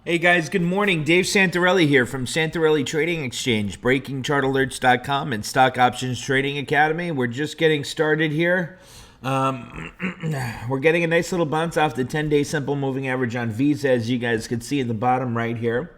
Hey guys, good morning. Dave Santarelli here from Santarelli Trading Exchange, BreakingChartAlerts.com, and Stock Options Trading Academy. We're just getting started here. We're getting a nice little bounce off the 10-day simple moving average on Visa, as you guys can see in the bottom right here.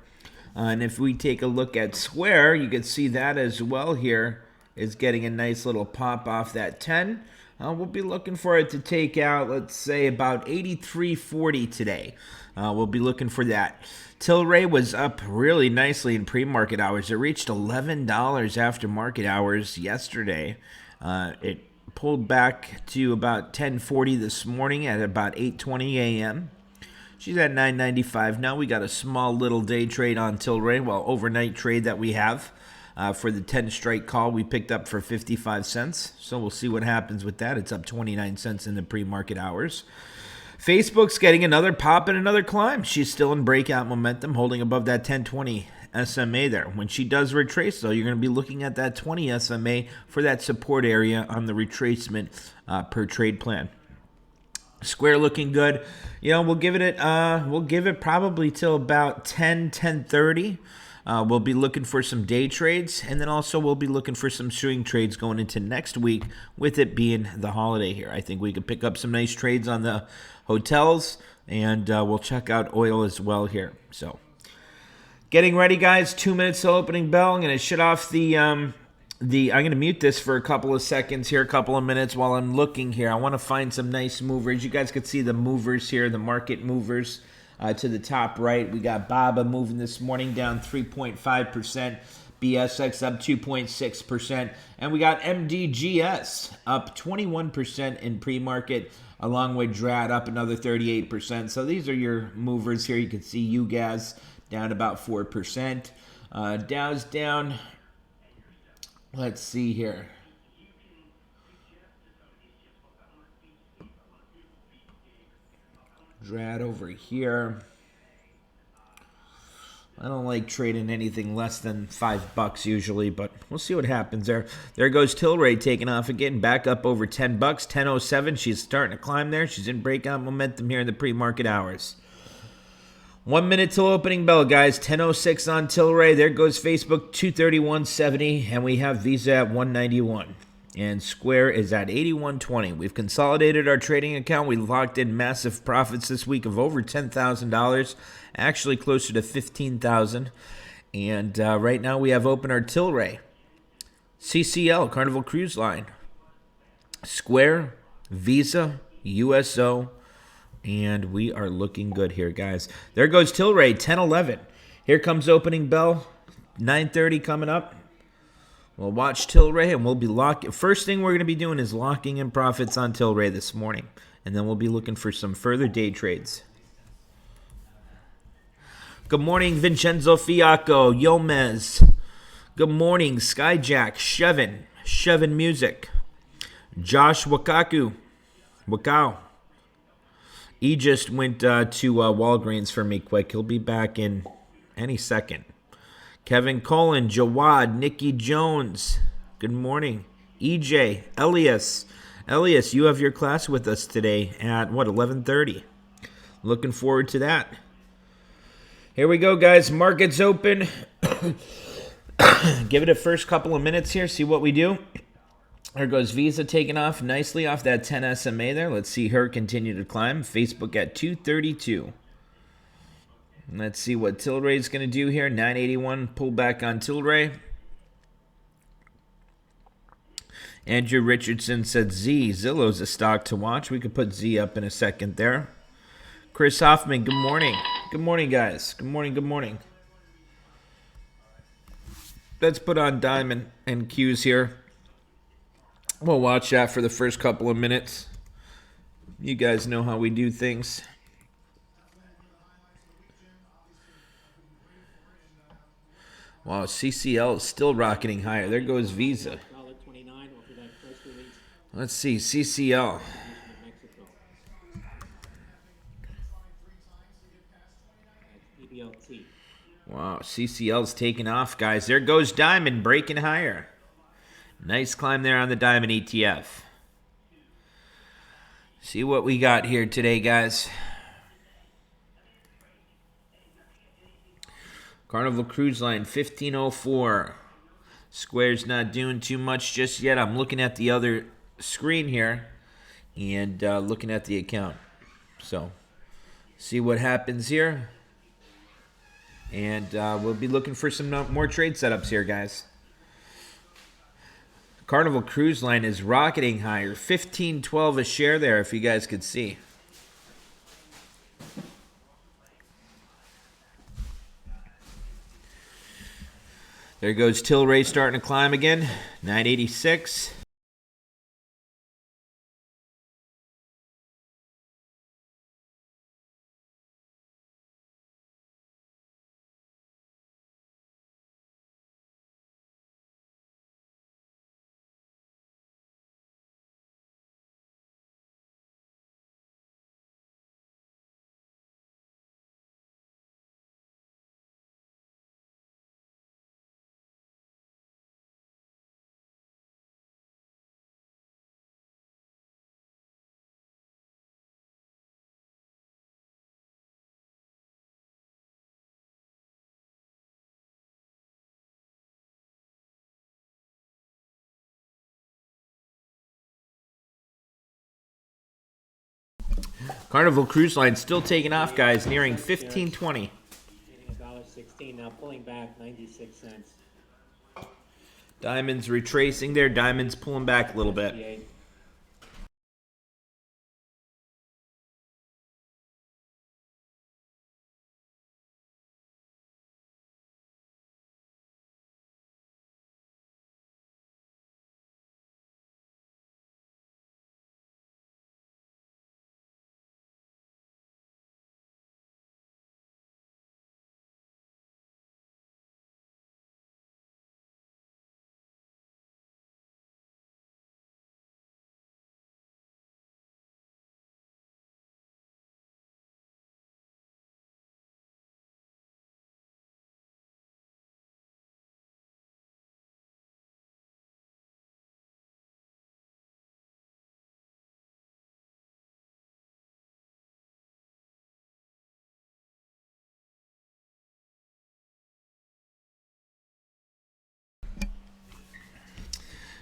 And if we take a look at Square, you can see that as well here is getting a nice little pop off that 10. We'll be looking for it to take out, let's say, about 83.40 today. We'll be looking for that. Tilray was up really nicely in pre-market hours. It reached $11 after market hours yesterday. It pulled back to about 10.40 this morning at about 8:20 a.m. She's at 9.95 now. We got a small little day trade on Tilray, overnight trade that we have. For the 10 strike call, we picked up for 55 cents. So we'll see what happens with that. It's up 29 cents in the pre-market hours. Facebook's getting another pop and another climb. She's still in breakout momentum, holding above that 1020 SMA there. When she does retrace, though, you're going to be looking at that 20 SMA for that support area on the retracement per trade plan. Square looking good. We'll give it probably till about 10:30. We'll be looking for some day trades, and then also we'll be looking for some swing trades going into next week, with it being the holiday here. I think we could pick up some nice trades on the hotels, and we'll check out oil as well here. So, getting ready, guys. 2 minutes till opening bell. I'm going to shut off I'm going to mute this for a couple of seconds here, a couple of minutes while I'm looking here. I want to find some nice movers. You guys could see the movers here, the market movers. To the top right, we got BABA moving this morning down 3.5%, BSX up 2.6%, and we got MDGS up 21% in pre-market, along with DRAT up another 38%. So these are your movers here. You can see UGAS down about 4%. Dow's down, let's see here. DRAT over here. I don't like trading anything less than $5 usually, but we'll see what happens there. There goes Tilray taking off again, back up over $10, 10.07. She's starting to climb there. She's in breakout momentum here in the pre-market hours. 1 minute till opening bell, guys. 10.06 on Tilray. There goes Facebook, 231.70, and we have Visa at 191. And Square is at 81.20. We've consolidated our trading account. We locked in massive profits this week of over $10,000, actually closer to $15,000. And right now we have open our Tilray, CCL, Carnival Cruise Line, Square, Visa, USO, and we are looking good here, guys. There goes Tilray, 10.11. Here comes opening bell, 9:30 coming up. We'll watch Tilray, and we'll be locking. First thing we're going to be doing is locking in profits on Tilray this morning, and then we'll be looking for some further day trades. Good morning, Vincenzo Fiacco, Yomez. Good morning, Skyjack, Shevin Music, Josh Wakau. He just went to Walgreens for me quick. He'll be back in any second. Kevin Cullen, Jawad, Nikki Jones. Good morning. EJ, Elias. Elias, you have your class with us today at, 11:30. Looking forward to that. Here we go, guys. Market's open. Give it a first couple of minutes here, see what we do. There goes Visa taking off nicely off that 10 SMA there. Let's see her continue to climb. Facebook at 232. Let's see what Tilray's going to do here. 981, pull back on Tilray. Andrew Richardson said Zillow's a stock to watch. We could put Z up in a second there. Chris Hoffman, good morning. Good morning, guys. Good morning. Let's put on Diamond and Q's here. We'll watch that for the first couple of minutes. You guys know how we do things. Wow, CCL is still rocketing higher. There goes Visa. Let's see, CCL. Wow, CCL's taking off, guys. There goes Diamond, breaking higher. Nice climb there on the Diamond ETF. See what we got here today, guys. Carnival Cruise Line 1504. Square's not doing too much just yet. I'm looking at the other screen here and looking at the account. So, see what happens here. And we'll be looking for some more trade setups here, guys. Carnival Cruise Line is rocketing higher. 15.12 a share there, if you guys could see. There goes Tilray starting to climb again. 986. Carnival Cruise Line still taking off, guys, nearing 1520. $1.16, now pulling back 96 cents. Diamonds retracing there. Diamonds pulling back a little bit.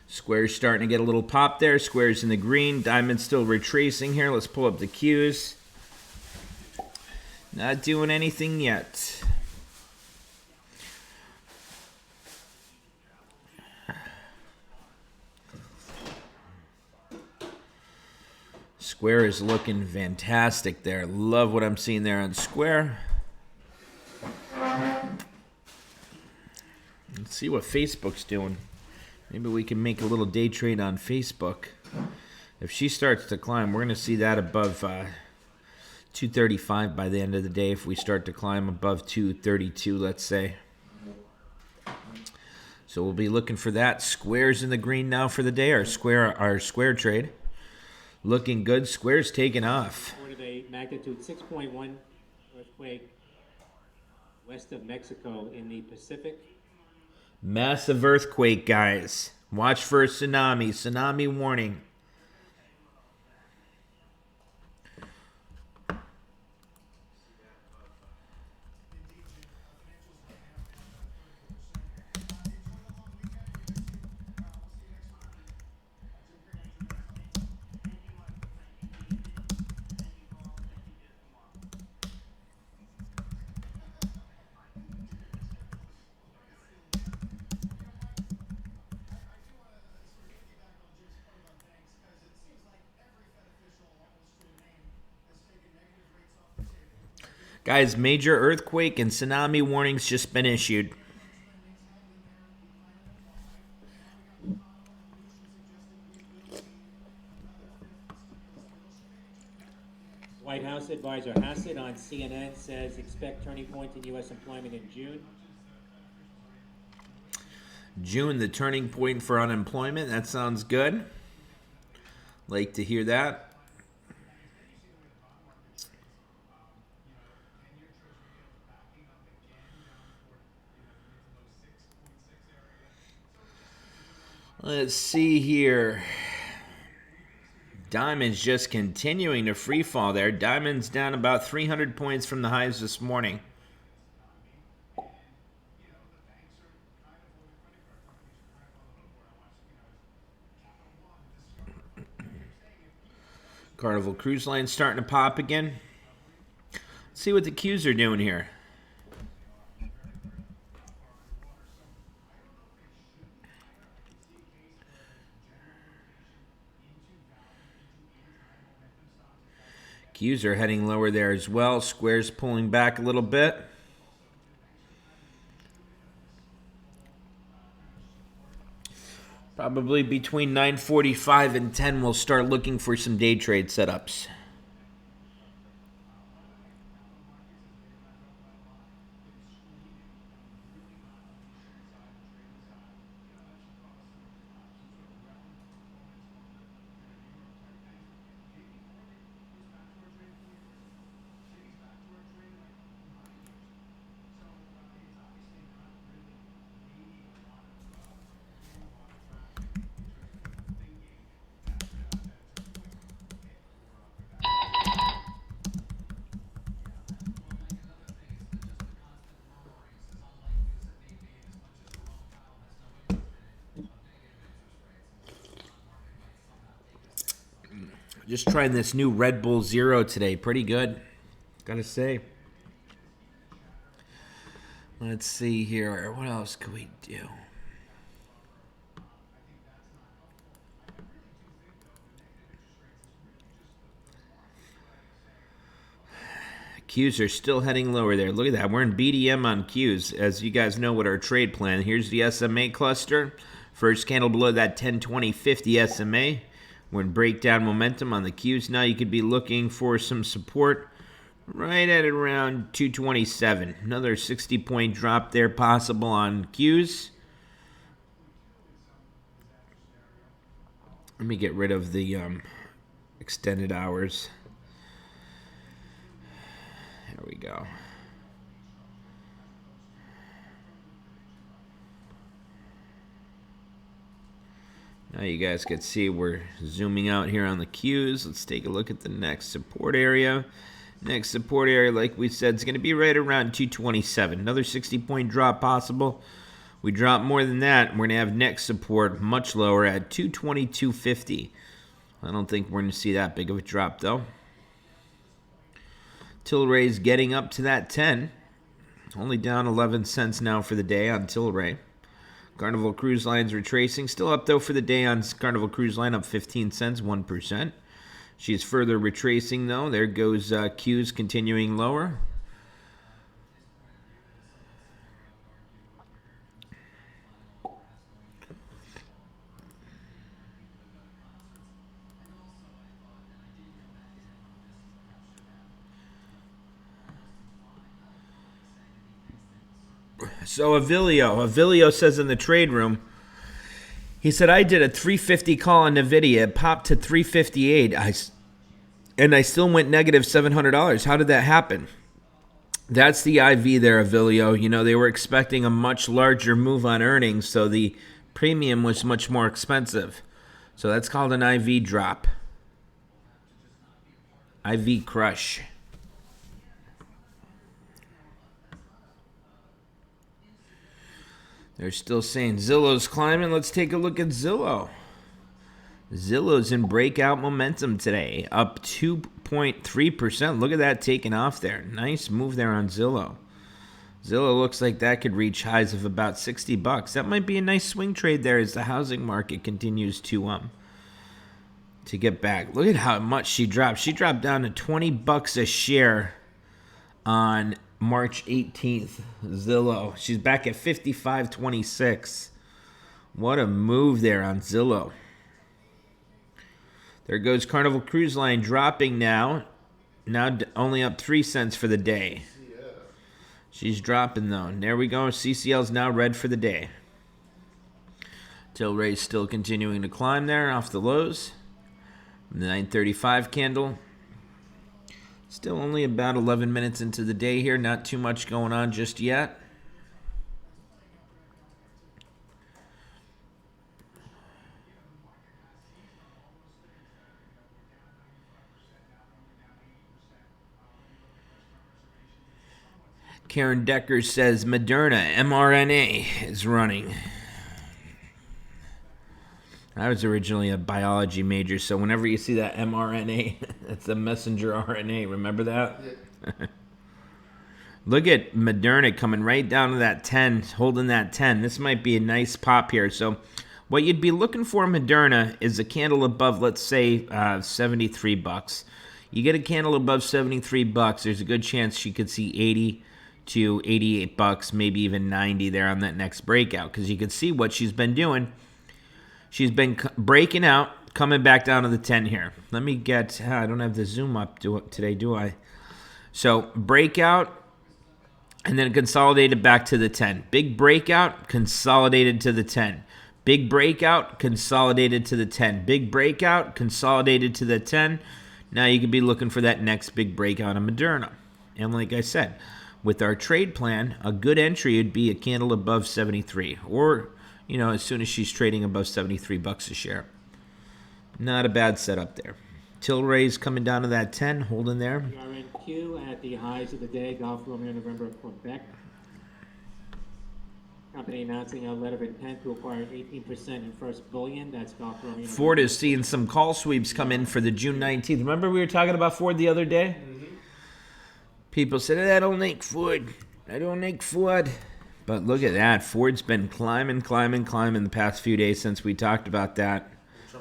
Square's starting to get a little pop there. Square's in the green. Diamond's still retracing here. Let's pull up the Qs. Not doing anything yet. Square is looking fantastic there. Love what I'm seeing there on Square. Let's see what Facebook's doing. Maybe we can make a little day trade on Facebook. If she starts to climb, we're going to see that above 235 by the end of the day. If we start to climb above 232, let's say. So we'll be looking for that. Square's in the green now for the day. Our square trade. Looking good. Square's taking off. A magnitude 6.1 earthquake west of Mexico in the Pacific. Massive earthquake, guys. Watch for a tsunami. Tsunami warning. Guys, major earthquake and tsunami warnings just been issued. White House advisor Hassett on CNN says expect turning point in U.S. employment in June. June, the turning point for unemployment. That sounds good. Like to hear that. Let's see here. Diamond's just continuing to free fall there. Diamond's down about 300 points from the highs this morning. Carnival Cruise Line starting to pop again. Let's see what the Qs are doing here. Qs are heading lower there as well. Squares pulling back a little bit. Probably between 9:45 and 10, we'll start looking for some day trade setups. Just trying this new Red Bull Zero today. Pretty good, gotta say. Let's see here. What else could we do? Qs are still heading lower there. Look at that. We're in BDM on Qs. As you guys know what our trade plan. Here's the SMA cluster. First candle below that 10-20-50 SMA. We're in breakdown momentum on the Qs. Now you could be looking for some support right at around 227. Another 60-point drop there possible on Qs. Let me get rid of the extended hours. There we go. Now you guys can see we're zooming out here on the Qs. Let's take a look at the next support area. Next support area, like we said, is going to be right around 227. Another 60-point drop possible. We drop more than that, we're going to have next support much lower at 222.50. I don't think we're going to see that big of a drop, though. Tilray's getting up to that 10. Only down 11 cents now for the day on Tilray. Carnival Cruise Line's retracing. Still up, though, for the day on Carnival Cruise Line, up 15 cents, 1%. She's further retracing, though. There goes Q's continuing lower. So Avilio says in the trade room, he said, I did a 350 call on NVIDIA. It popped to 358. And I still went negative $700. How did that happen? That's the IV there, Avilio. You know, they were expecting a much larger move on earnings, so the premium was much more expensive. So that's called an IV drop. IV crush. They're still saying Zillow's climbing. Let's take a look at Zillow. Zillow's in breakout momentum today, up 2.3%. Look at that taking off there. Nice move there on Zillow. Zillow looks like that could reach highs of about $60. That might be a nice swing trade there as the housing market continues to get back. Look at how much she dropped. She dropped down to $20 a share on March 18th. Zillow. She's back at 55.26. What a move there on Zillow. There goes Carnival Cruise Line dropping now. Now only up 3 cents for the day. She's dropping though. And there we go. CCL's now red for the day. Tilray's still continuing to climb there off the lows. The 935 candle. Still only about 11 minutes into the day here. Not too much going on just yet. Karen Decker says Moderna mRNA is running. I was originally a biology major, so whenever you see that mRNA, it's a messenger RNA. Remember that? Yeah. Look at Moderna coming right down to that 10, holding that 10. This might be a nice pop here. So what you'd be looking for Moderna is a candle above, let's say, 73 bucks. You get a candle above 73 bucks, there's a good chance she could see 80 to 88 bucks, maybe even 90 there on that next breakout, because you can see what she's been doing. She's been breaking out, coming back down to the 10 here. Let me get, I don't have the zoom up today, do I? So breakout, and then consolidated back to the 10. Big breakout, consolidated to the 10. Big breakout, consolidated to the 10. Big breakout, consolidated to the 10. Now you could be looking for that next big breakout of Moderna. And like I said, with our trade plan, a good entry would be a candle above 73. Or, you know, as soon as she's trading above 73 bucks a share. Not a bad setup there. Tilray's coming down to that 10, holding there. We are in Q at the highs of the day. Gulf Romeo, November, Quebec. Company announcing a letter of intent to acquire 18% in First Bullion. That's Gulf Romeo. Ford is seeing some call sweeps come in for the June 19th. Remember we were talking about Ford the other day? Mm-hmm. People said, I don't like Ford. I don't like Ford. But look at that. Ford's been climbing the past few days since we talked about that.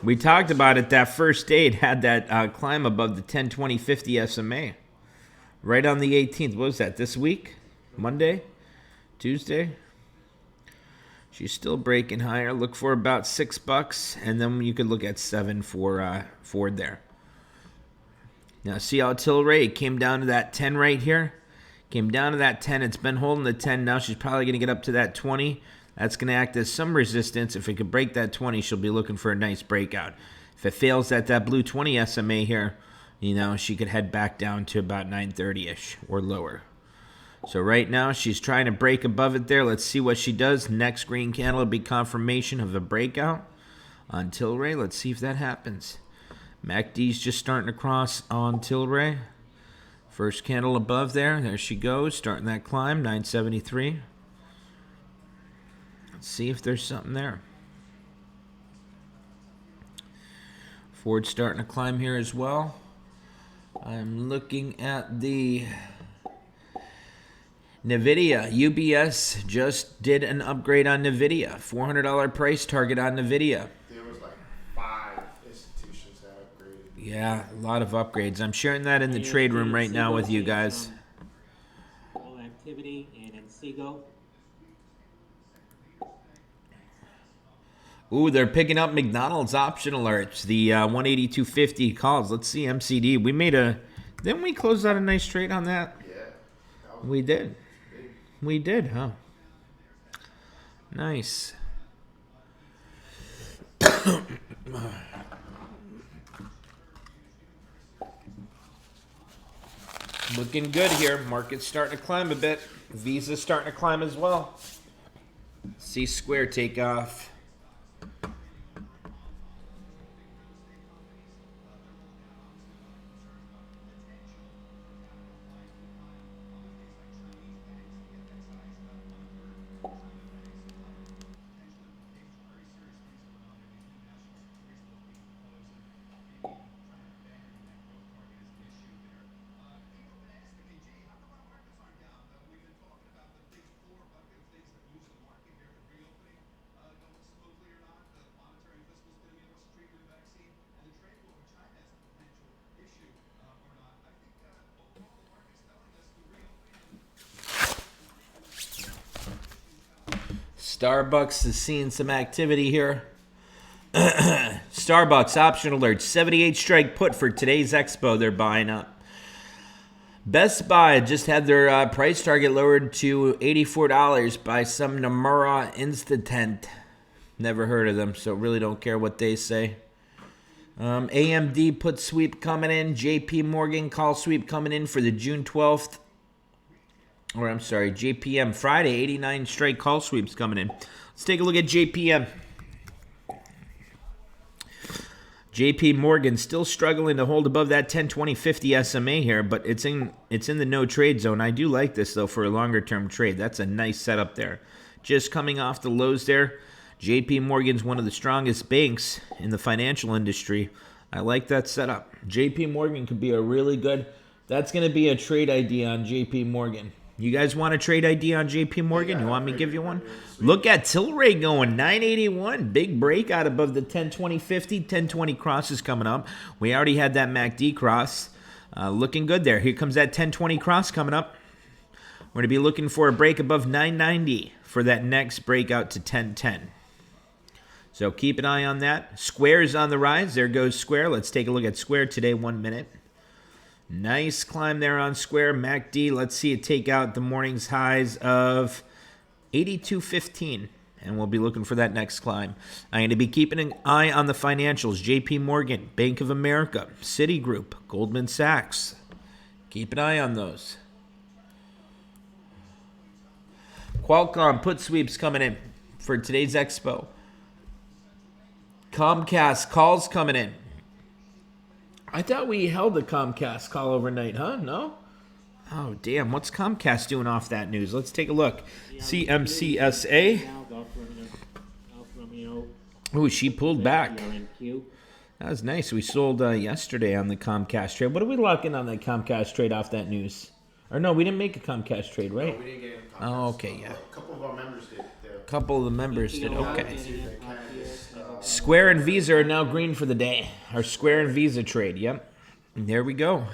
We talked about it that first day. It had that climb above the 10, 20, 50 SMA. Right on the 18th. What was that, this week? Monday? Tuesday? She's still breaking higher. Look for about $6, and then you could look at 7 for Ford there. Now see how Tilray came down to that 10 right here? Came down to that 10. It's been holding the 10. Now she's probably going to get up to that 20. That's going to act as some resistance. If it could break that 20, she'll be looking for a nice breakout. If it fails at that blue 20 SMA here, you know, she could head back down to about 930-ish or lower. So right now, she's trying to break above it there. Let's see what she does. Next green candle will be confirmation of a breakout on Tilray. Let's see if that happens. MACD's just starting to cross on Tilray. First candle above there. There she goes, starting that climb, 973. Let's see if there's something there. Ford's starting to climb here as well. I'm looking at the NVIDIA. UBS just did an upgrade on NVIDIA. $400 price target on NVIDIA. There was like 5 institutions that upgraded. Yeah, a lot of upgrades. I'm sharing that in the trade room right now with you guys. All activity and Encego. Ooh, they're picking up McDonald's option alerts. The 182.50 calls. Let's see MCD. We made a... Didn't we close out a nice trade on that? Yeah. That was We did. big. We did, huh? Nice. Looking good here. Market's starting to climb a bit. Visa's starting to climb as well. C Square take off. Starbucks is seeing some activity here. Starbucks option alert, 78 strike put for today's expo. They're buying up. Best Buy just had their price target lowered to $84 by some Nomura Institute. Never heard of them, so really don't care what they say. AMD put sweep coming in. JP Morgan call sweep coming in for the June 12th. Or I'm sorry, JPM Friday, 89 straight call sweeps coming in. Let's take a look at JPM. JP Morgan still struggling to hold above that 10, 20, 50 SMA here, but it's in the no trade zone. I do like this though for a longer term trade. That's a nice setup there. Just coming off the lows there. JP Morgan's one of the strongest banks in the financial industry. I like that setup. JP Morgan could be a really good, that's going to be a trade idea on JP Morgan. You guys want a trade idea on JP Morgan? You want me to give you one? Look at Tilray going 981. Big breakout above the 1020.50. 1020 cross is coming up. We already had that MACD cross. Looking good there. Here comes that 1020 cross coming up. We're going to be looking for a break above 990 for that next breakout to 1010. So keep an eye on that. Square is on the rise. There goes Square. Let's take a look at Square today, 1 minute. Nice climb there on Square. MACD, let's see it take out the morning's highs of 82.15. And we'll be looking for that next climb. I'm going to be keeping an eye on the financials. JP Morgan, Bank of America, Citigroup, Goldman Sachs. Keep an eye on those. Qualcomm put sweeps coming in for today's expo. Comcast calls coming in. I thought we held the Comcast call overnight, huh? No? Oh, damn. What's Comcast doing off that news? Let's take a look. CMCSA. Ooh, she pulled back. That was nice. We sold yesterday on the Comcast trade. What are we locking on that Comcast trade off that news? Or no, we didn't make a Comcast trade, right? No, we didn't get in Comcast. Oh, okay, yeah. A couple of our members did. A couple of the members did. Okay. Square and Visa are now green for the day. Our Square and Visa trade. Yep. And there we go.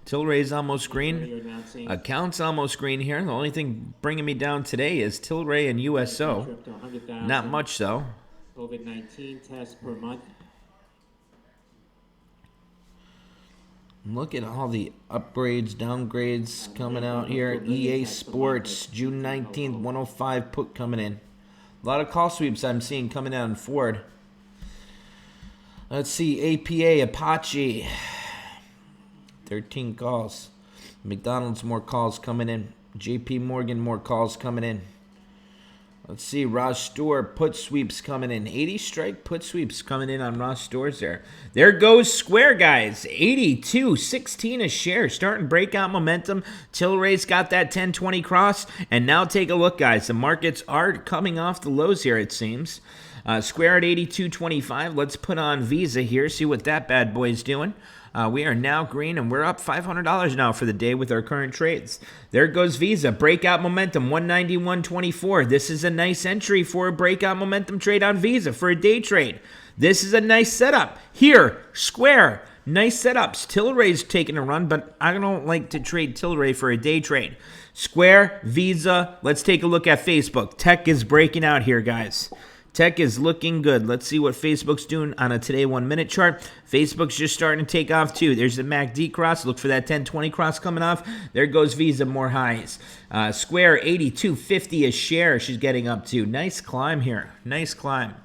Tilray's almost green. Account's almost green here. The only thing bringing me down today is Tilray and USO. Not much, though. COVID-19 tests per month. Look at all the upgrades, downgrades coming out here. EA Sports, June 19th, 105 put coming in. A lot of call sweeps I'm seeing coming out in Ford. Let's see, APA, Apache. 13 calls. McDonald's, more calls coming in. JP Morgan, more calls coming in. Let's see, Ross Stewart, put sweeps coming in. 80 strike put sweeps coming in on Ross Stewart's there. There goes Square, guys. 82.16 a share. Starting breakout momentum. Tilray's got that 1020 cross. And now take a look, guys. The markets are coming off the lows here, it seems. Square at 82.25. Let's put on Visa here, see what that bad boy is doing. We are now green, and we're up $500 now for the day with our current trades. There goes Visa. Breakout momentum, 191.24. This is a nice entry for a breakout momentum trade on Visa for a day trade. This is a nice setup. Here, Square, nice setups. Tilray's taking a run, but I don't like to trade Tilray for a day trade. Square, Visa. Let's take a look at Facebook. Tech is breaking out here, guys. Tech is looking good. Let's see what Facebook's doing on a today 1 minute chart. Facebook's just starting to take off too. There's the MACD cross. Look for that 1020 cross coming off. There goes Visa, more highs. Square 82.50 a share she's getting up to. Nice climb here. Nice climb.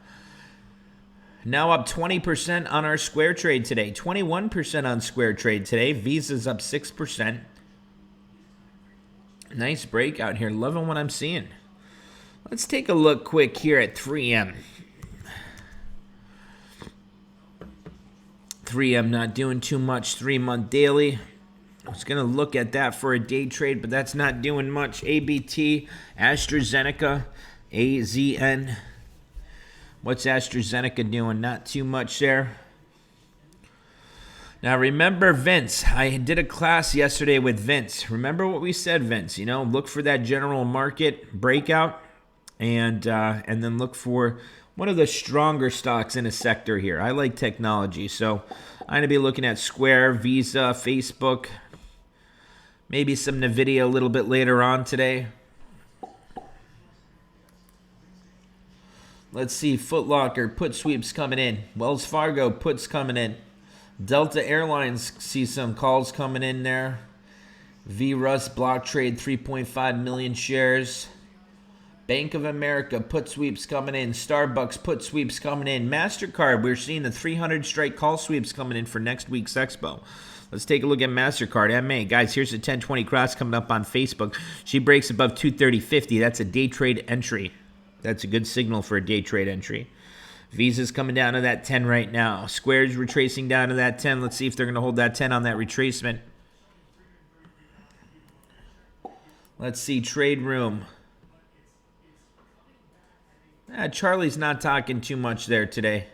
Now up 20% on our Square trade today. 21% on Square trade today. Visa's up 6%. Nice breakout here. Loving what I'm seeing. Let's take a look quick here at 3M. 3M not doing too much. 3-month daily. I was going to look at that for a day trade, but that's not doing much. ABT, AstraZeneca, AZN. What's AstraZeneca doing? Not too much there. Now, remember Vince. I did a class yesterday with Vince. Remember what we said, Vince. You know, look for that general market breakout. And then look for one of the stronger stocks in a sector here. I like technology, so I'm going to be looking at Square, Visa, Facebook, maybe some NVIDIA a little bit later on today. Let's see, Foot Locker, put sweeps coming in. Wells Fargo, puts coming in. Delta Airlines, see some calls coming in there. VRUS block trade, 3.5 million shares. Bank of America, put sweeps coming in. Starbucks, put sweeps coming in. MasterCard, we're seeing the 300 strike call sweeps coming in for next week's expo. Let's take a look at MasterCard. MA, guys, here's a 1020 cross coming up on Facebook. She breaks above 230.50. That's a day trade entry. That's a good signal for a day trade entry. Visa's coming down to that 10 right now. Square's retracing down to that 10. Let's see if they're going to hold that 10 on that retracement. Let's see, Trade Room. Charlie's not talking too much there today.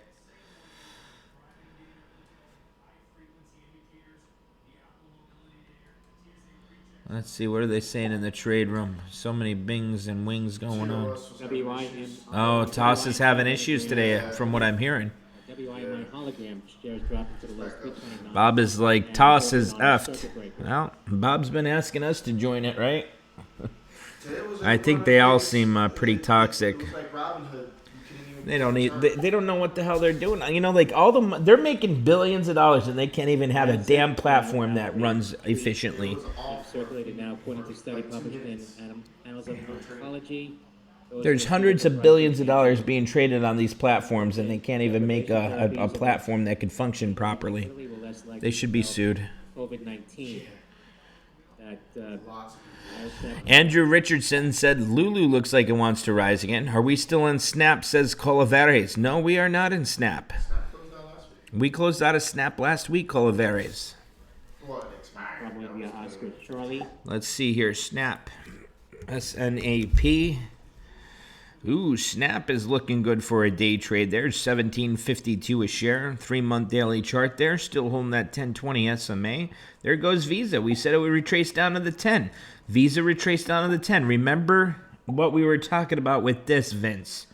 Let's see, what are they saying in the trade room? So many bings and wings going on. WIM. Oh, Toss is having issues today, from what I'm hearing. WIMI hologram shares dropping to the lowest 329. Bob is like, Toss is effed. Well, Bob's been asking us to join it, right? I think they all seem pretty toxic. It was like Robin Hood. They don't need. They don't know what the hell they're doing. You know, like they're making billions of dollars and they can't even have a damn platform that runs efficiently. Circulated now, according to a study published in Annals of Oncology. There's hundreds of billions of dollars being traded on these platforms, and they can't even make a platform that could function properly. They should be sued. COVID-19. Andrew Richardson said, Lulu looks like it wants to rise again. Are we still in Snap, says Colaveres. No, we are not in Snap. We closed out of Snap last week, Colaveres. Probably Oscar Charlie. Let's see here. Snap. SNAP. Ooh, Snap is looking good for a day trade there. $17.52 a share. 3-month daily chart there. Still holding that 1020 SMA. There goes Visa. We said it would retrace down to the 10. Visa retraced down to the 10. Remember what we were talking about with this, Vince.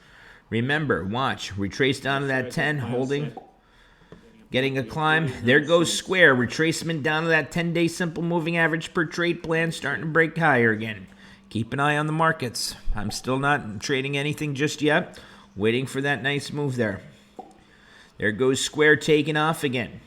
Remember, watch. Retrace down to that 10, holding. Getting a climb. There goes Square. Retracement down to that 10-day simple moving average per trade plan. Starting to break higher again. Keep an eye on the markets. I'm still not trading anything just yet. Waiting for that nice move there. There goes Square taking off again.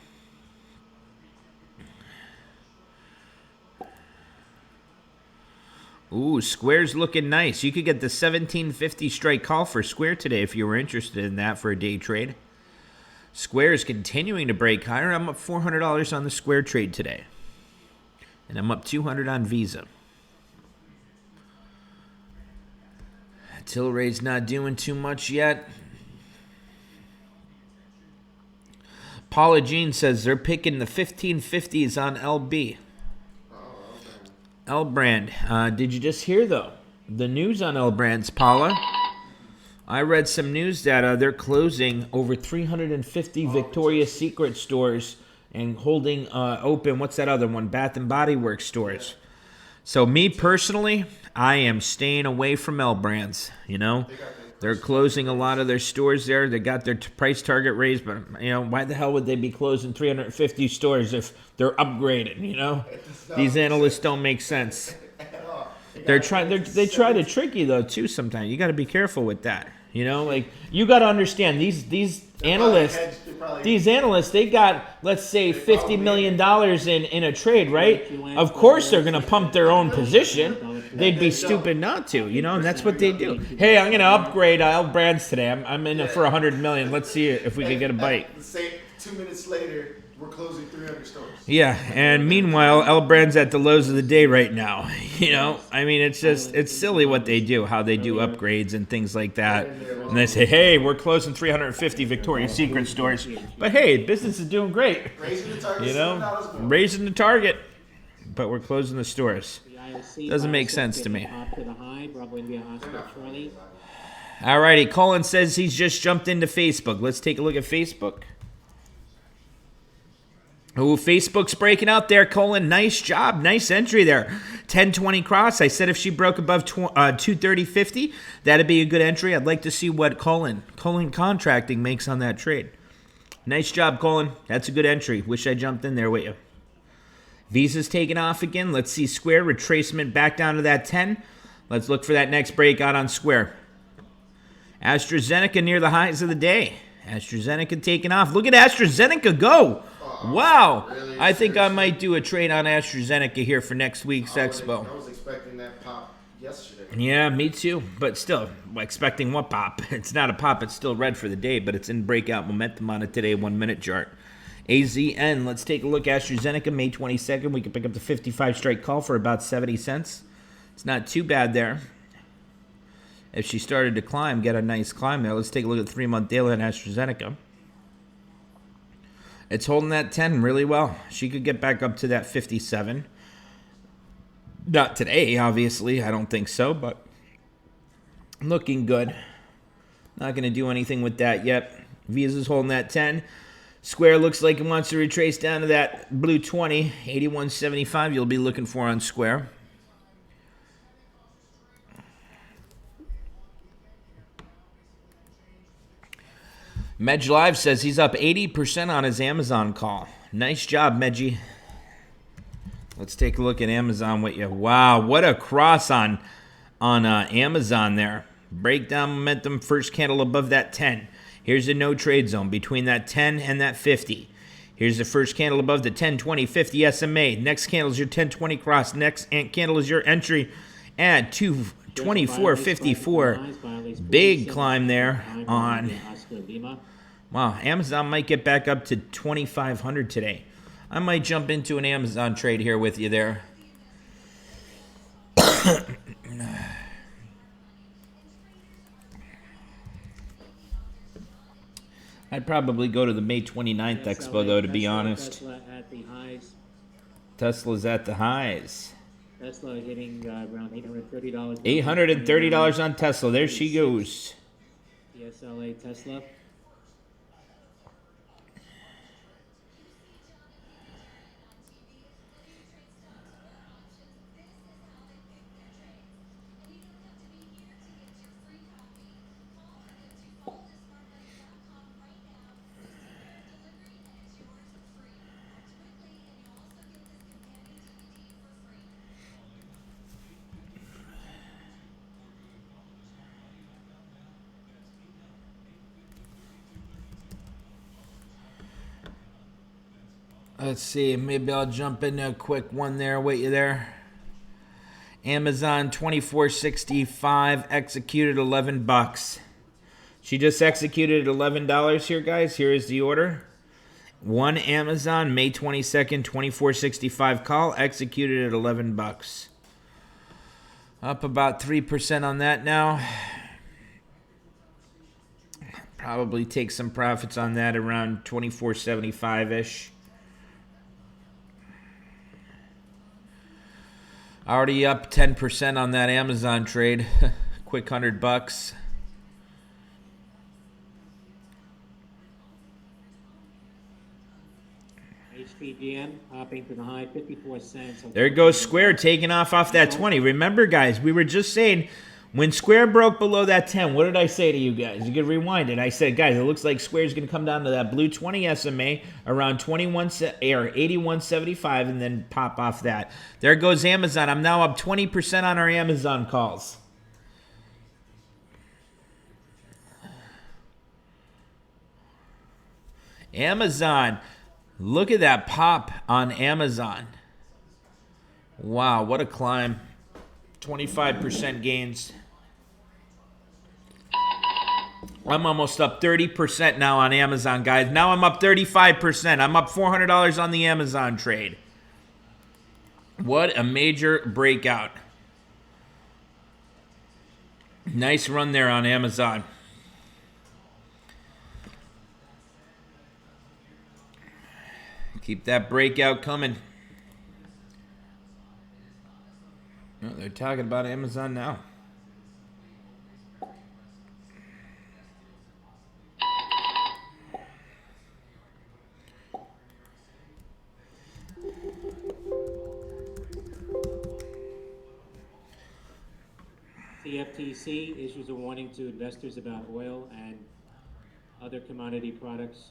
Ooh, Square's looking nice. You could get the 1750 strike call for Square today if you were interested in that for a day trade. Square is continuing to break higher. I'm up $400 on the Square trade today. And I'm up $200 on Visa. Tilray's not doing too much yet. Paula Jean says they're picking the 1550s on LB. L-Brand. Did you just hear, though, the news on L-Brands, Paula? I read some news that they're closing over 350 Victoria's Secret stores and holding open, what's that other one? Bath and Body Works stores. So me personally, I am staying away from L-Brands, you know. They're closing a lot of their stores there. They got their price target raised, but, you know, why the hell would they be closing 350 stores if they're upgraded, you know? These analysts don't make sense. They try to trick you, though, too, sometimes. You got to be careful with that, you know? Like, you got to understand, these analysts, they got, let's say, $50 million in a trade, right? Of course they're going to pump their own position. They'd be stupid not to, you know, and that's what they do. Hey, I'm going to upgrade L-Brands today. I'm in it for $100 million. Let's see if we can get a bite. The same 2 minutes later, we're closing 300 stores. Yeah, and meanwhile, L-Brand's at the lows of the day right now. You know, I mean, it's silly what they do, how they do upgrades and things like that. And they say, hey, we're closing 350 Victoria's Secret stores. But hey, business is doing great. Raising the target, you know, raising the target, but we're closing the stores. Doesn't make sense to me. Alrighty, Colin says he's just jumped into Facebook. Let's take a look at Facebook. Oh, Facebook's breaking out there, Colin. Nice job. Nice entry there. 1020 cross. I said if she broke above 230.50, that'd be a good entry. I'd like to see what Colin Contracting makes on that trade. Nice job, Colin. That's a good entry. Wish I jumped in there with you. Visa's taking off again. Let's see Square. Retracement back down to that 10. Let's look for that next breakout on Square. AstraZeneca near the highs of the day. AstraZeneca taking off. Look at AstraZeneca go. Wow. Really? I think I might do a trade on AstraZeneca here for next week's Expo. I was expecting that pop yesterday. Yeah, me too. But still, expecting what pop? It's not a pop. It's still red for the day, but it's in breakout momentum on it today, 1 minute chart. AZN, let's take a look. AstraZeneca, May 22nd. We can pick up the 55 strike call for about 70 cents. It's not too bad there. If she started to climb, get a nice climb there. Let's take a look at the 3-month daily on AstraZeneca. It's holding that 10 really well. She could get back up to that 57. Not today, obviously. I don't think so, but looking good. Not going to do anything with that yet. Visa's holding that 10. Square looks like it wants to retrace down to that blue 20. 81.75 you'll be looking for on Square. Medj Live says he's up 80% on his Amazon call. Nice job, Medji. Let's take a look at Amazon with you. Wow, what a cross on Amazon there. Breakdown momentum, first candle above that 10. Here's the no trade zone between that 10 and that 50. Here's the first candle above the 10, 20, 50 SMA. Next candle is your 10, 20 cross. Next candle is your entry at 224.54. Big climb there on. Wow, Amazon might get back up to 2,500 today. I might jump into an Amazon trade here with you there. I'd probably go to the May 29th Expo, though, to be honest. Tesla at the highs. Tesla's at the highs. Tesla hitting around $830. $830 on Tesla. There she goes. TSLA Tesla. Let's see. Maybe I'll jump into a quick one there. Wait, you there? Amazon 24.65 executed $11. She just executed $11 here, guys. Here is the order. One Amazon May 22nd 24.65 call executed at $11. Up about 3% on that now. Probably take some profits on that around 24.75-ish. Already up 10% on that Amazon trade. Quick $100. HPGM hopping to the high 54 cents. There goes Square taking off that 20. Remember, guys, we were just saying when Square broke below that 10, what did I say to you guys? You can rewind it. I said, guys, it looks like Square's going to come down to that blue 20 SMA around 81.75 and then pop off that. There goes Amazon. I'm now up 20% on our Amazon calls. Amazon. Look at that pop on Amazon. Wow, what a climb. 25% gains. I'm almost up 30% now on Amazon, guys. Now I'm up 35%. I'm up $400 on the Amazon trade. What a major breakout. Nice run there on Amazon. Keep that breakout coming. Oh, they're talking about Amazon now. CFTC issues a warning to investors about oil and other commodity products.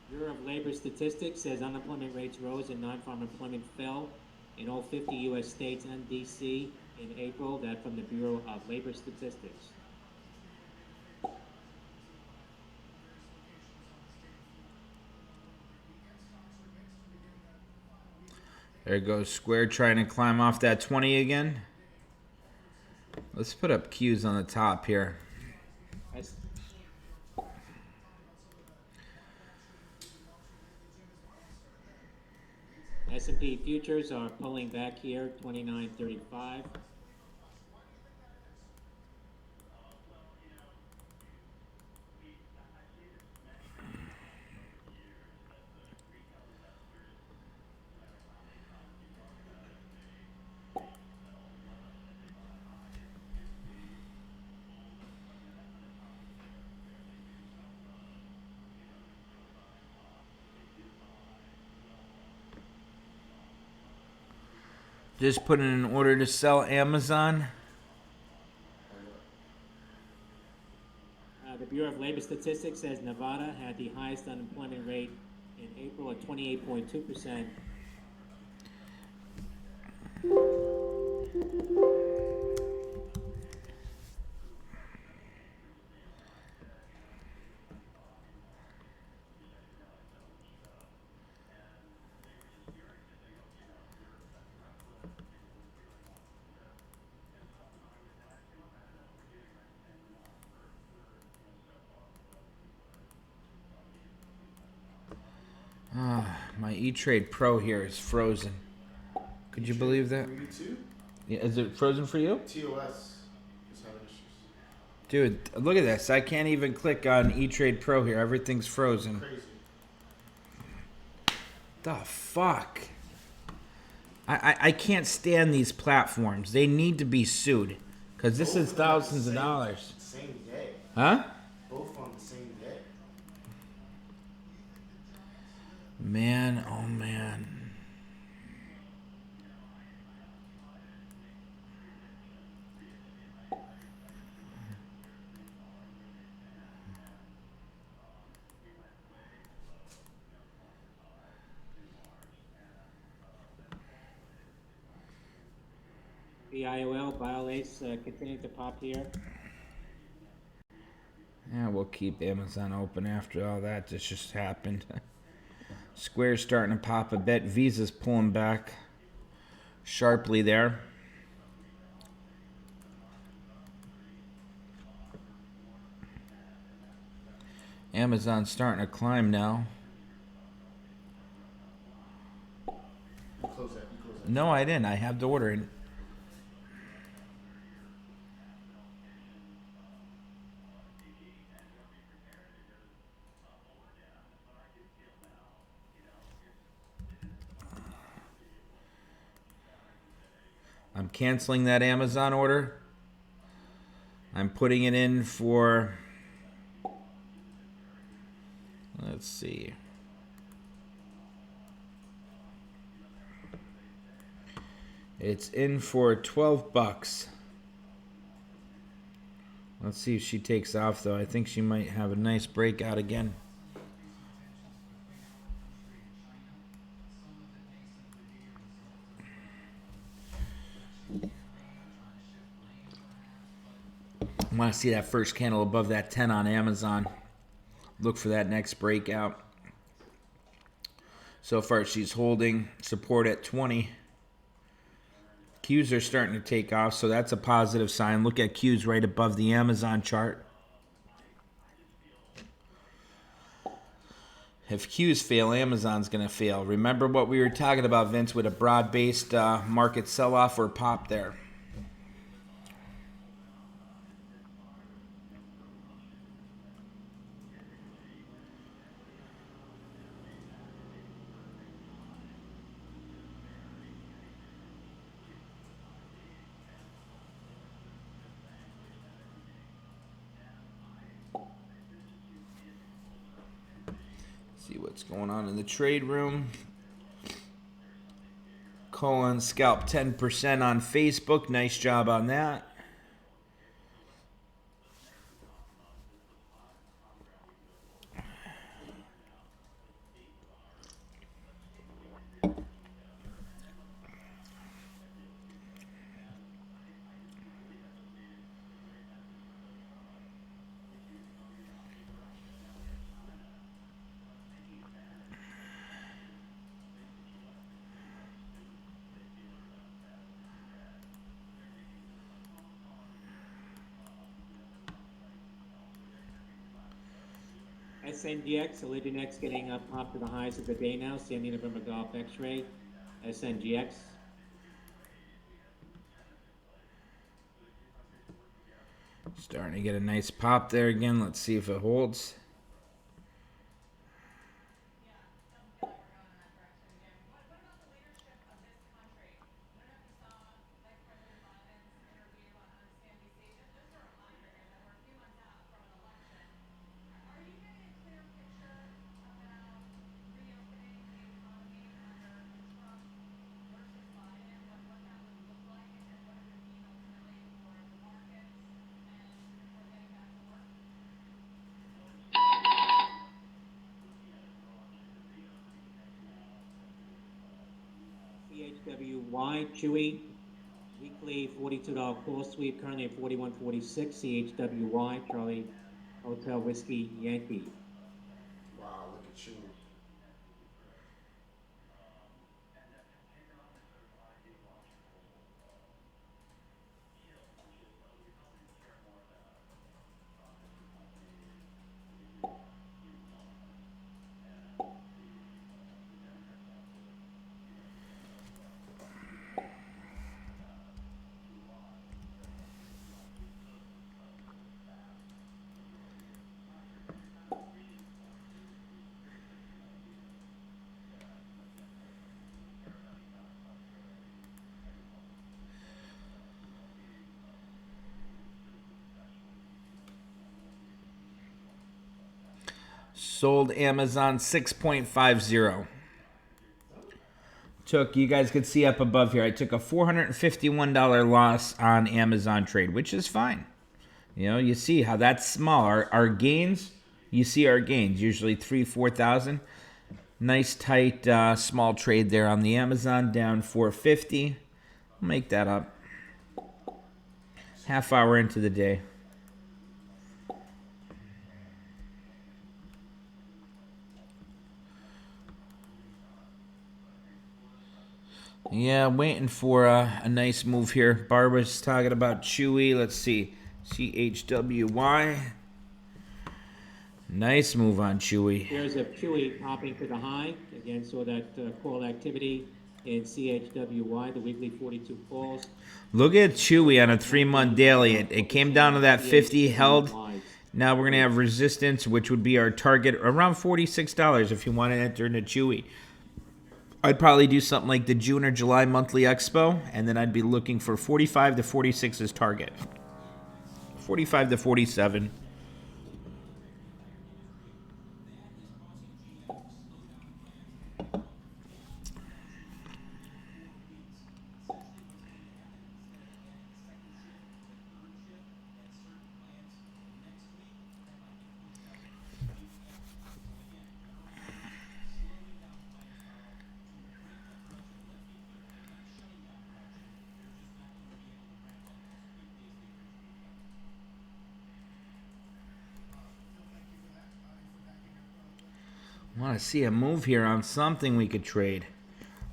Bureau of Labor Statistics says unemployment rates rose and non-farm employment fell in all 50 U.S. states and D.C. in April. That from the Bureau of Labor Statistics. There goes Square trying to climb off that 20 again. Let's put up Q's on the top here. S&P futures are pulling back here, 29.35. Just put in an order to sell Amazon. The Bureau of Labor Statistics says Nevada had the highest unemployment rate in April at 28.2%. My E-Trade Pro here is frozen. Could you believe that? Me too. Yeah, is it frozen for you? TOS is having issues. Dude, look at this. I can't even click on E-Trade Pro here. Everything's frozen. Crazy. The fuck? I can't stand these platforms. They need to be sued. Because this is thousands of dollars. Same day. Huh? Both on the same day. Man, oh man. The IOL, BioLace, continuing to pop here. Yeah, we'll keep Amazon open after all that just happened. Square's starting to pop a bit. Visa's pulling back sharply there. Amazon's starting to climb now. You close that. You close that. No, I didn't. I have the order in. I'm canceling that Amazon order. I'm putting it in for, let's see. It's in for 12 bucks. Let's see if she takes off though. I think she might have a nice breakout again. I want to see that first candle above that 10 on Amazon. Look for that next breakout. So far, she's holding support at 20. Qs are starting to take off, so that's a positive sign. Look at Qs right above the Amazon chart. If Qs fail, Amazon's going to fail. Remember what we were talking about, Vince, with a broad-based market sell-off or pop there. See what's going on in the trade room. Colin scalped 10% on Facebook. Nice job on that. SNDX, Olympianex getting up top to the highs of the day now. Sandy November Golf X-ray SNGX. Starting to get a nice pop there again. Let's see if it holds. CHWY Chewy weekly $42 call sweep currently at 41.46. CHWY Charlie Hotel Whiskey Yankee. Wow, look at you. Sold Amazon 6.50. You guys could see up above here, I took a $451 loss on Amazon trade, which is fine. You know, you see how that's small. Our gains, you see our gains, usually 4,000. Nice tight small trade there on the Amazon, down 450. I'll make that up. Half hour into the day. Yeah, waiting for a nice move here. Barbara's talking about Chewy. Let's see. CHWY. Nice move on Chewy. Shares of Chewy popping to the high. Again, saw that call activity in CHWY, the weekly 42 calls. Look at Chewy on a 3-month daily. It came down to that 50, held. Now we're going to have resistance, which would be our target, around $46 if you want to enter into Chewy. I'd probably do something like the June or July monthly expo, and then I'd be looking for 45 to 46 as target. 45 to 47. I want to see a move here on something we could trade.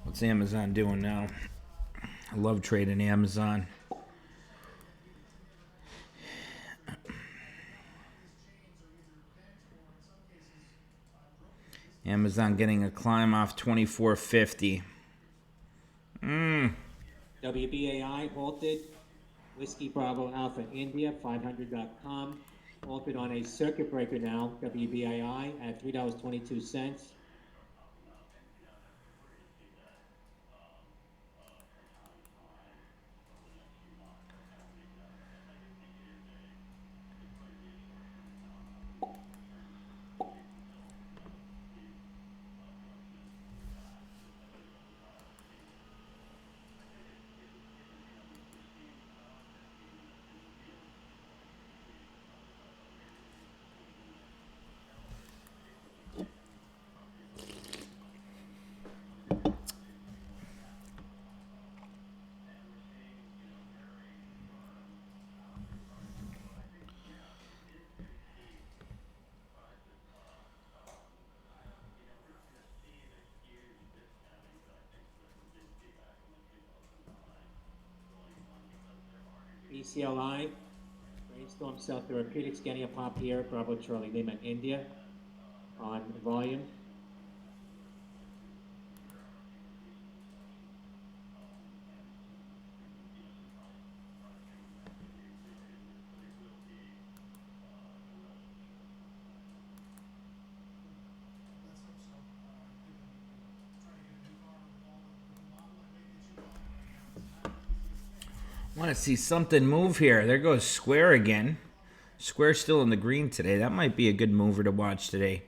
What's Amazon doing now? I love trading Amazon. Amazon getting a climb off 24.50. WBAI halted. Whiskey Bravo Alpha India, 500.com. Halted on a circuit breaker now, WBAI, at $3.22. BCLI, Brainstorm Cell Therapeutics getting a pop here, Bravo Charlie Lima India on volume. Want to see something move here. There goes Square again. Square still in the green today. That might be a good mover to watch today.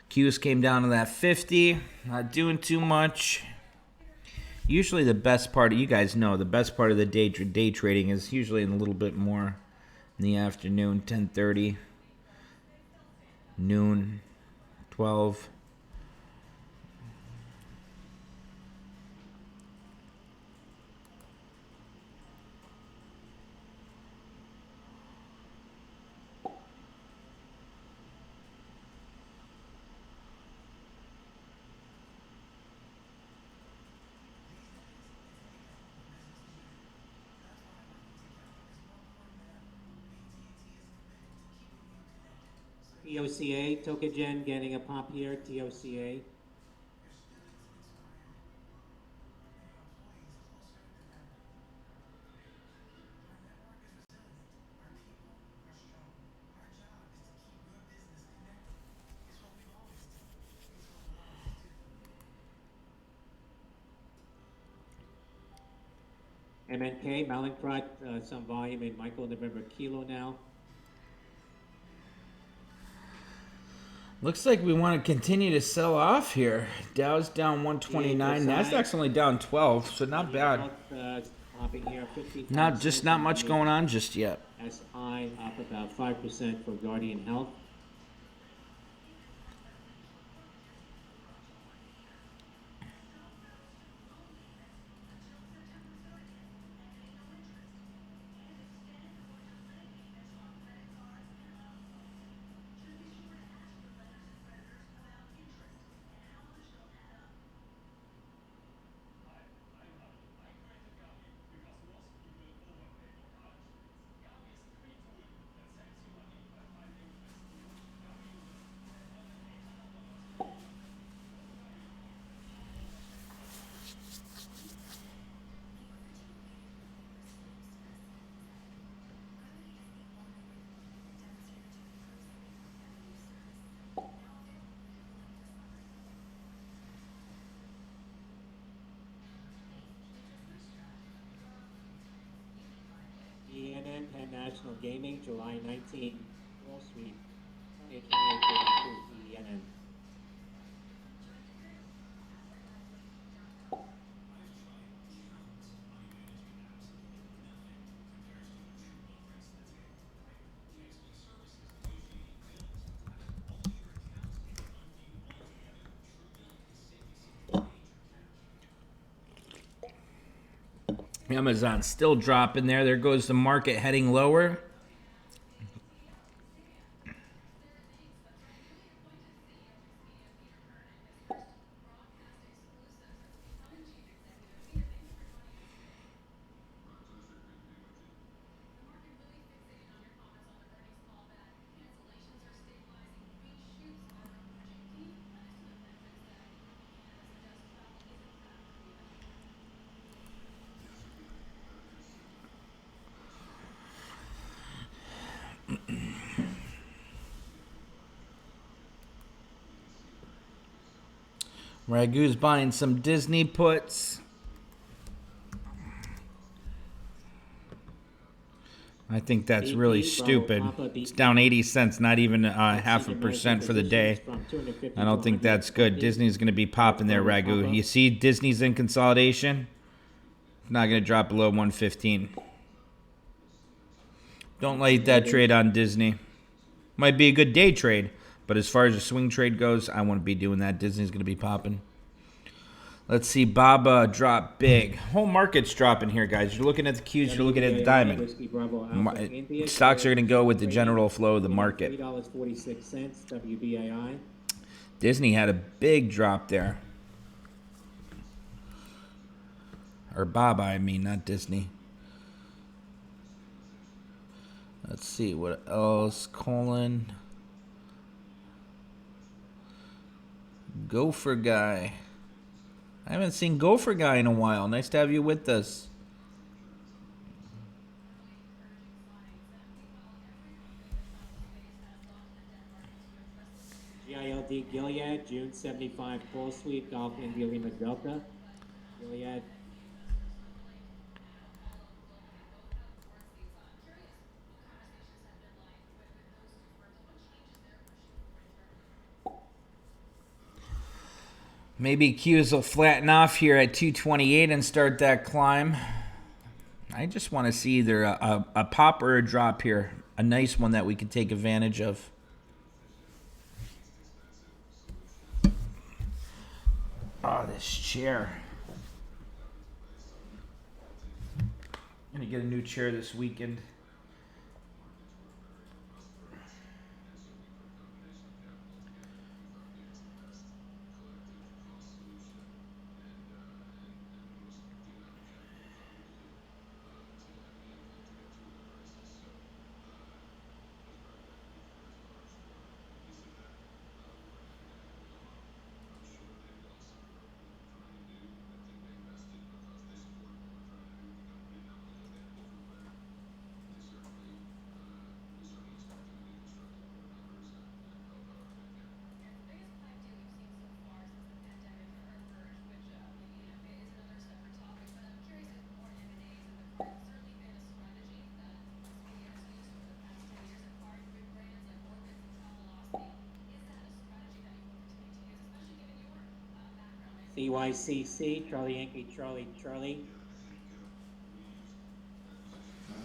Q's came down to that 50. Not doing too much. Usually the best part, you guys know, the best part of the day trading is usually in a little bit more in the afternoon, 10:30, noon, 12. TOCA, Tokagen getting a pop here, TOCA. MNK, Mallinckrodt, some volume in Michael November Kilo now. Looks like we want to continue to sell off here. Dow's down 129. Nasdaq's only down 12, so not bad. Popping here, 55 Not much going on just yet. SI up about 5% for Guardian Health. ENN, Penn National Gaming, July 19, Wall Street, 2832 ENN. Amazon still dropping there. There goes the market heading lower. Ragu's buying some Disney puts. I think that's really stupid. It's down 80 cents, not even 0.5% for the day. I don't think that's good. Disney's going to be popping there, Ragu. You see Disney's in consolidation? Not going to drop below 115. Don't like that trade on Disney. Might be a good day trade, but as far as a swing trade goes, I wouldn't be doing that. Disney's going to be popping. Let's see, Baba drop big. Whole market's dropping here, guys. You're looking at the Qs, you're looking at the diamond. Stocks are going to go with the general flow of the market. $3.46, WBAI. Disney had a big drop there. Or Baba, I mean, not Disney. Let's see, what else? Colin. Gopher Guy. I haven't seen Gopher Guy in a while. Nice to have you with us. GILD Gilead, June 75 Call Suite, Golf India Lima Delta. Gilead. Maybe Q's will flatten off here at 228 and start that climb. I just want to see either a pop or a drop here. A nice one that we could take advantage of. Oh, this chair. I'm going to get a new chair this weekend. CYCC, Charlie Yankee, Charlie, Charlie.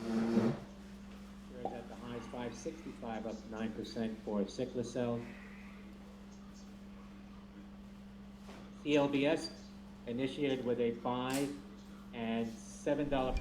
Shares at the highs 565, up 9% for Cyclacel. CLBS initiated with a buy and $7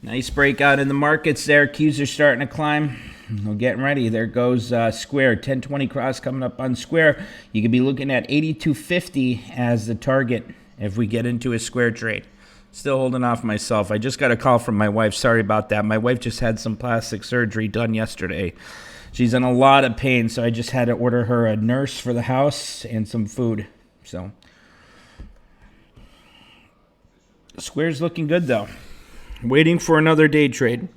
Nice breakout in the markets there. Qs are starting to climb. We're getting ready. There goes Square. 1020 cross coming up on Square. You could be looking at 82.50 as the target if we get into a Square trade. Still holding off myself. I just got a call from my wife. Sorry about that. My wife just had some plastic surgery done yesterday. She's in a lot of pain, so I just had to order her a nurse for the house and some food. So Square's looking good, though. Waiting for another day trade.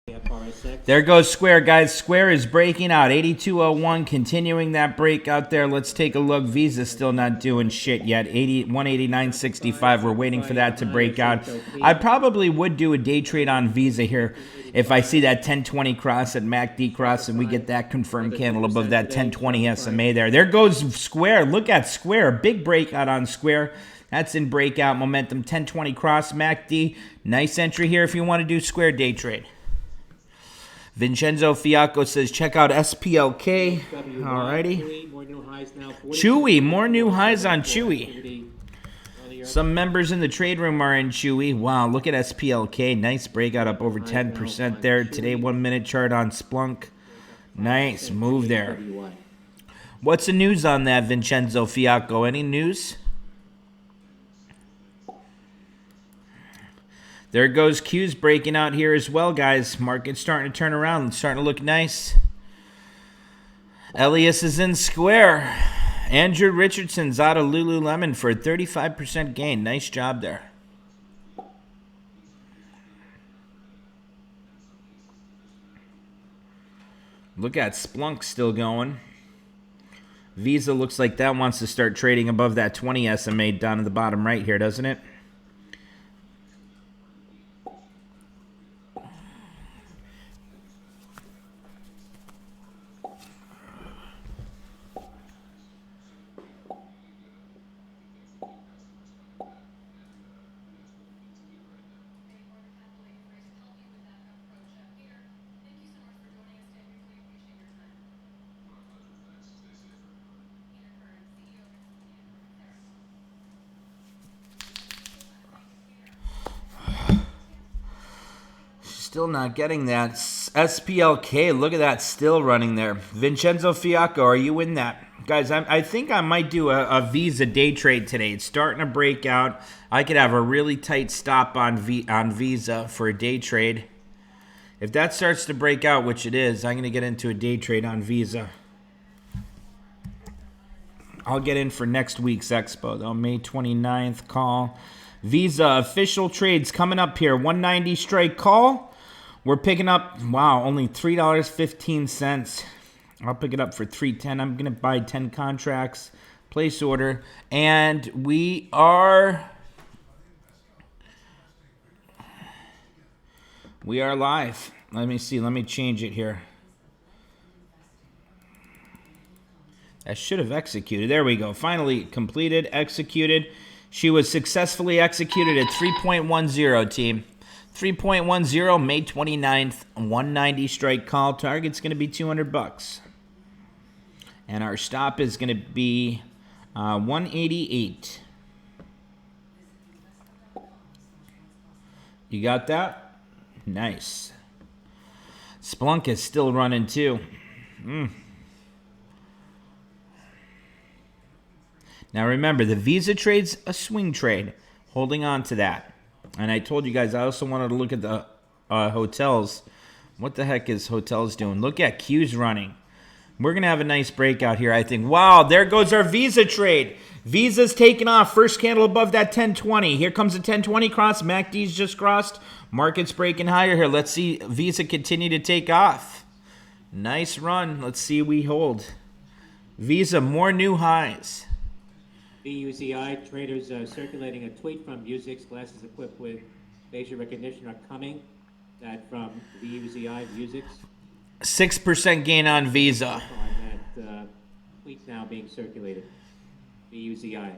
FRSX. There goes Square, guys. Square is breaking out. 82.01, continuing that break out there. Let's take a look. Visa still not doing shit yet. 189.65. We're waiting for that to break out. I probably would do a day trade on Visa here if I see that 1020 cross at MACD cross and we get that confirmed candle above that 1020 SMA there. There goes Square. Look at Square. Big breakout on Square. That's in breakout momentum. 1020 cross MACD. Nice entry here if you want to do Square day trade. Vincenzo Fiacco says, check out SPLK. Alrighty. Chewy, more new highs on Chewy. Some members in the trade room are in Chewy. Wow, look at SPLK. Nice breakout up over 10% there. Today, 1 minute chart on Splunk. Nice move there. What's the news on that, Vincenzo Fiacco? Any news? There goes Q's breaking out here as well, guys. Market's starting to turn around. It's starting to look nice. Elias is in Square. Andrew Richardson's out of Lululemon for a 35% gain. Nice job there. Look at Splunk still going. Visa looks like that wants to start trading above that 20 SMA down at the bottom right here, doesn't it? Still not getting that. SPLK, look at that, still running there. Vincenzo Fiacco, are you in that? Guys, I think I might do a Visa day trade today. It's starting to break out. I could have a really tight stop on Visa for a day trade. If that starts to break out, which it is, I'm going to get into a day trade on Visa. I'll get in for next week's expo, though. May 29th call. Visa official trades coming up here. 190 strike call. We're picking up, wow, only $3.15. I'll pick it up for $3.10. I'm going to buy 10 contracts, place order, and we are live. Let me see. Let me change it here. I should have executed. There we go. Finally completed, executed. She was successfully executed at 3.10, team. 3.10, May 29th, 190 strike call. Target's going to be $200. And our stop is going to be 188. You got that? Nice. Splunk is still running too. Now remember, the Visa trade's a swing trade. Holding on to that. And I told you guys I also wanted to look at the hotels. What the heck is hotels doing? Look at Q's running. We're going to have a nice breakout here, I think. Wow, there goes our Visa trade. Visa's taking off. First candle above that 1020. Here comes the 1020 cross. MACD's just crossed. Market's breaking higher here. Let's see Visa continue to take off. Nice run. Let's see we hold. Visa, more new highs. VUZI traders circulating a tweet from Vuzix. Glasses equipped with facial recognition are coming. That from VUZI, Vuzix. 6% gain on Visa. On that tweet now being circulated. VUZI.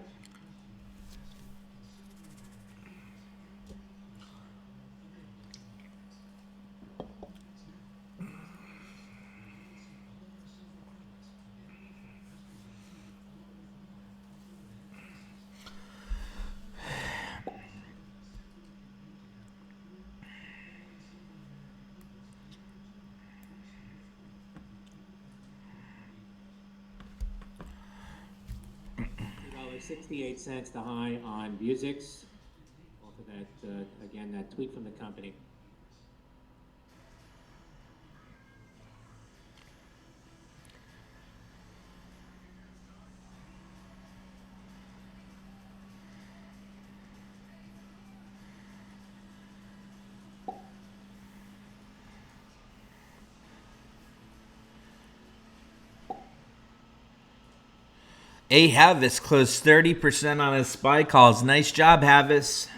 $2.68 the high on Vuzix. Off of that, again, that tweet from the company. A. Havis closed 30% on his SPY calls. Nice job, Havis.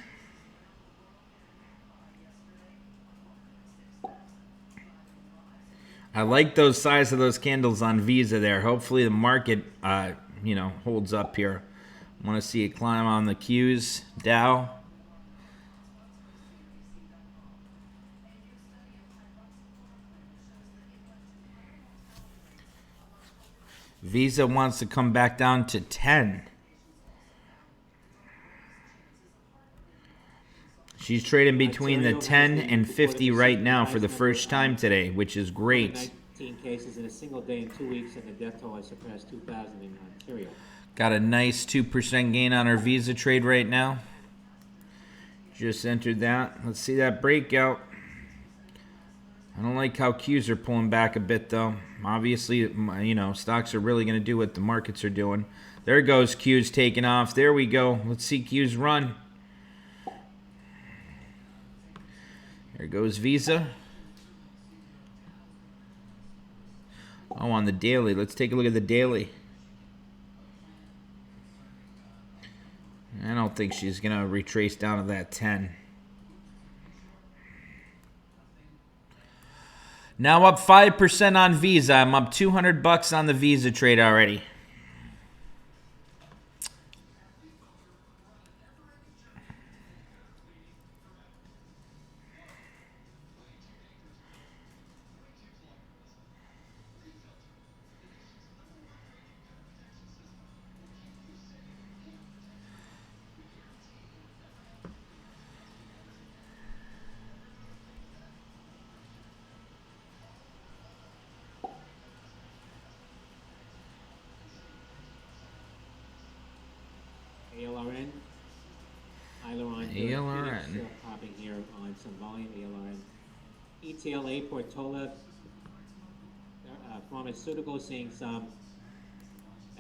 I like those size of those candles on Visa there. Hopefully the market, holds up here. Want to see it climb on the Qs. Dow. Visa wants to come back down to 10. She's trading between the 10 and 50 right now for the first time today, which is great. 19 cases in a single day in 2 weeks, and the death toll has surpassed 2,000 in Ontario. Got a nice 2% gain on our Visa trade right now. Just entered that. Let's see that breakout. I don't like how Qs are pulling back a bit, though. Obviously, stocks are really going to do what the markets are doing. There goes Qs taking off. There we go. Let's see Qs run. There goes Visa. Oh, on the daily. Let's take a look at the daily. I don't think she's going to retrace down to that 10. Now up 5% on Visa. I'm up $200 on the Visa trade already. ALRN. Aileron. ALRN. Still popping here on some volume. ALRN. ETLA Portola Pharmaceuticals seeing some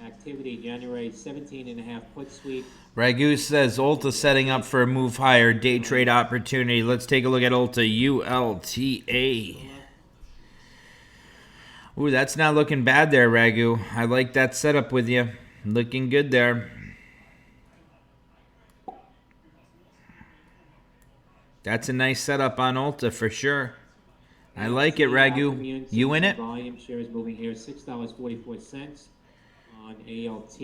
activity. January 17.5 put sweep. Ragu says Ulta setting up for a move higher. Day trade opportunity. Let's take a look at Ulta. ULTA. Ooh, that's not looking bad there, Ragu. I like that setup with you. Looking good there. That's a nice setup on Ulta for sure. I like it, Ragu. You in it? Volume shares moving here. $6.44 on ALT.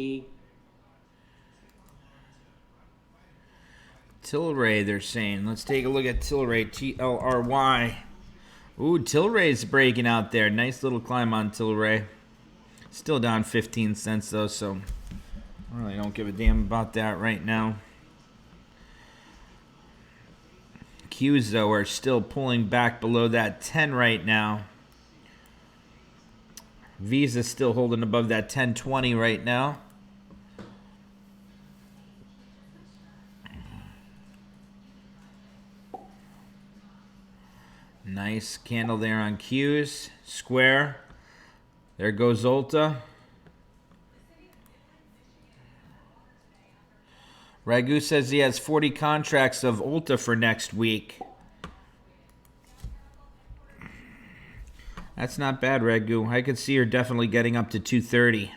Tilray, they're saying. Let's take a look at Tilray. TLRY. Ooh, Tilray's breaking out there. Nice little climb on Tilray. Still down 15 cents though, so I really don't give a damn about that right now. Qs, though, are still pulling back below that 10 right now. Visa's still holding above that 1020 right now. Nice candle there on Q's. Square. There goes Ulta. Ragu says he has 40 contracts of Ulta for next week. That's not bad, Ragu. I could see her definitely getting up to 230.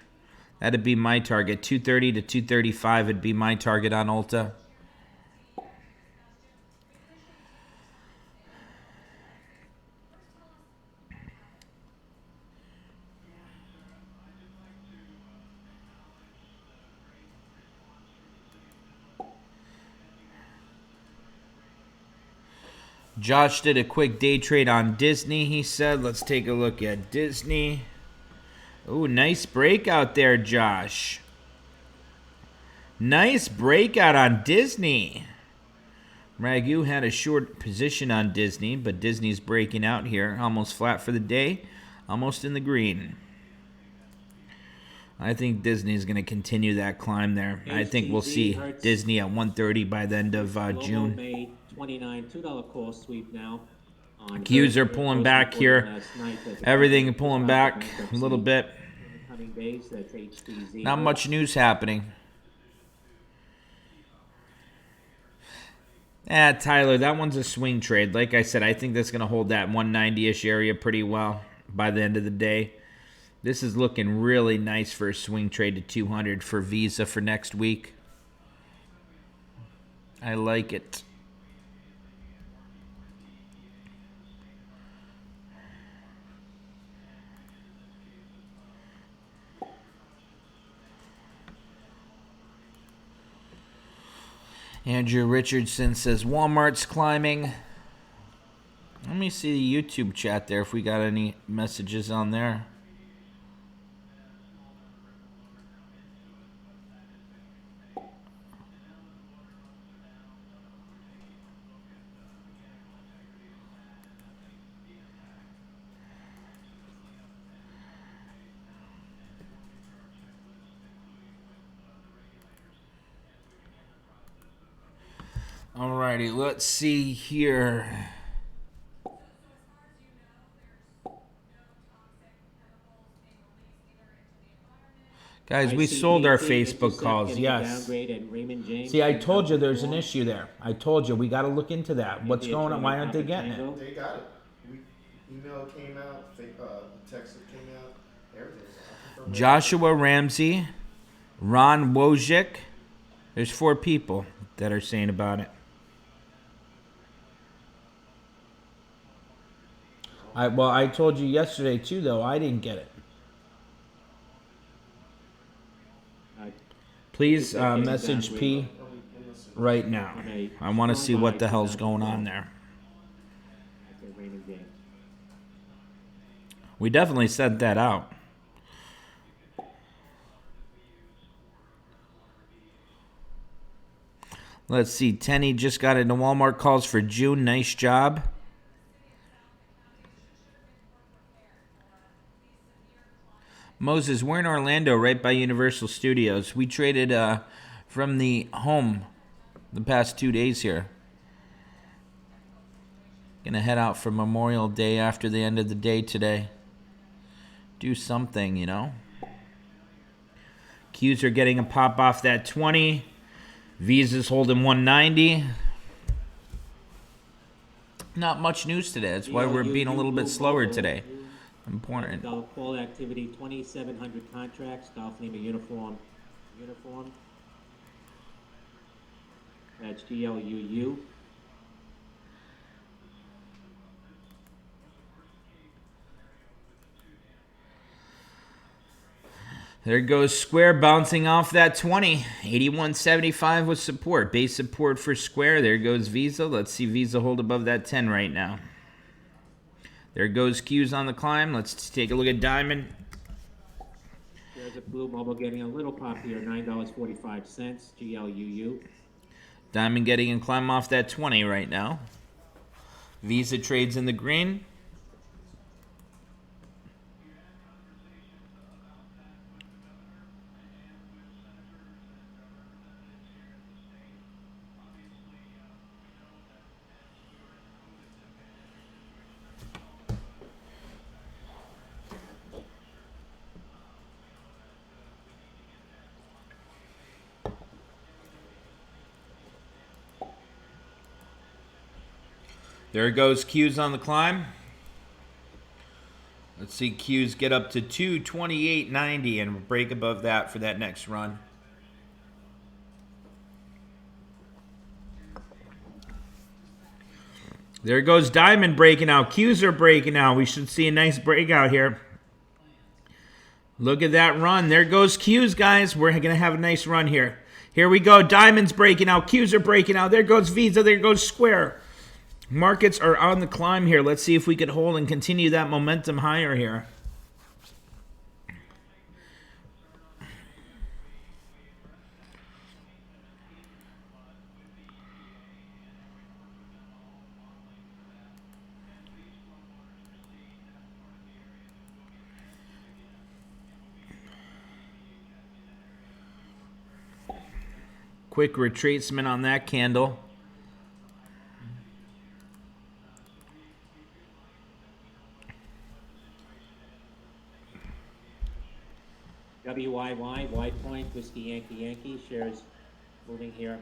That'd be my target. 230 to 235 would be my target on Ulta. Josh did a quick day trade on Disney, he said. Let's take a look at Disney. Ooh, nice breakout there, Josh. Nice breakout on Disney. Ragu had a short position on Disney, but Disney's breaking out here. Almost flat for the day. Almost in the green. I think Disney's going to continue that climb there. I think we'll see Disney at 130 by the end of June. May 29 $2 call sweep now. Qs are pulling back here. Everything pulling back a little bit. Not much news happening. Tyler, that one's a swing trade. Like I said, I think that's going to hold that 190-ish area pretty well by the end of the day. This is looking really nice for a swing trade to 200 for Visa for next week. I like it. Andrew Richardson says Walmart's climbing. Let me see the YouTube chat there if we got any messages on there. Alrighty, let's see here. Guys, we sold our Facebook calls, yes. See, I told you there's an issue there. I told you, we got to look into that. What's going on? Why aren't they getting it? They got it. Email came out, text came out, everything. Joshua Ramsey, Ron Wojcik. There's 4 people that are saying about it. I told you yesterday too, though. I didn't get it. Please message P right now. I want to see what the hell's going on there. We definitely sent that out. Let's see. Tenny just got into Walmart calls for June. Nice job. Moses, we're in Orlando, right by Universal Studios. We traded from the home the past 2 days here. Gonna head out for Memorial Day after the end of the day today. Do something, you know. Qs are getting a pop off that 20. Visa's holding 190. Not much news today. That's why we're being a little bit slower today. Important. Golf call activity, 2,700 contracts. Golf name a uniform. That's GLUU. There goes Square bouncing off that 20. 81.75 with support. Base support for Square. There goes Visa. Let's see Visa hold above that 10 right now. There goes Q's on the climb. Let's take a look at Diamond. There's a blue bubble getting a little pop here, $9.45, GLUU. Diamond getting a climb off that 20 right now. Visa trades in the green. There goes Q's on the climb. Let's see Q's get up to 228.90 and break above that for that next run. There goes Diamond breaking out. Q's are breaking out. We should see a nice breakout here. Look at that run. There goes Q's, guys. We're going to have a nice run here. Here we go. Diamond's breaking out. Q's are breaking out. There goes Visa. There goes Square. Markets are on the climb here. Let's see if we could hold and continue that momentum higher here. Quick retracement on that candle. WYY, White Point, Whiskey Yankee Yankee, shares moving here.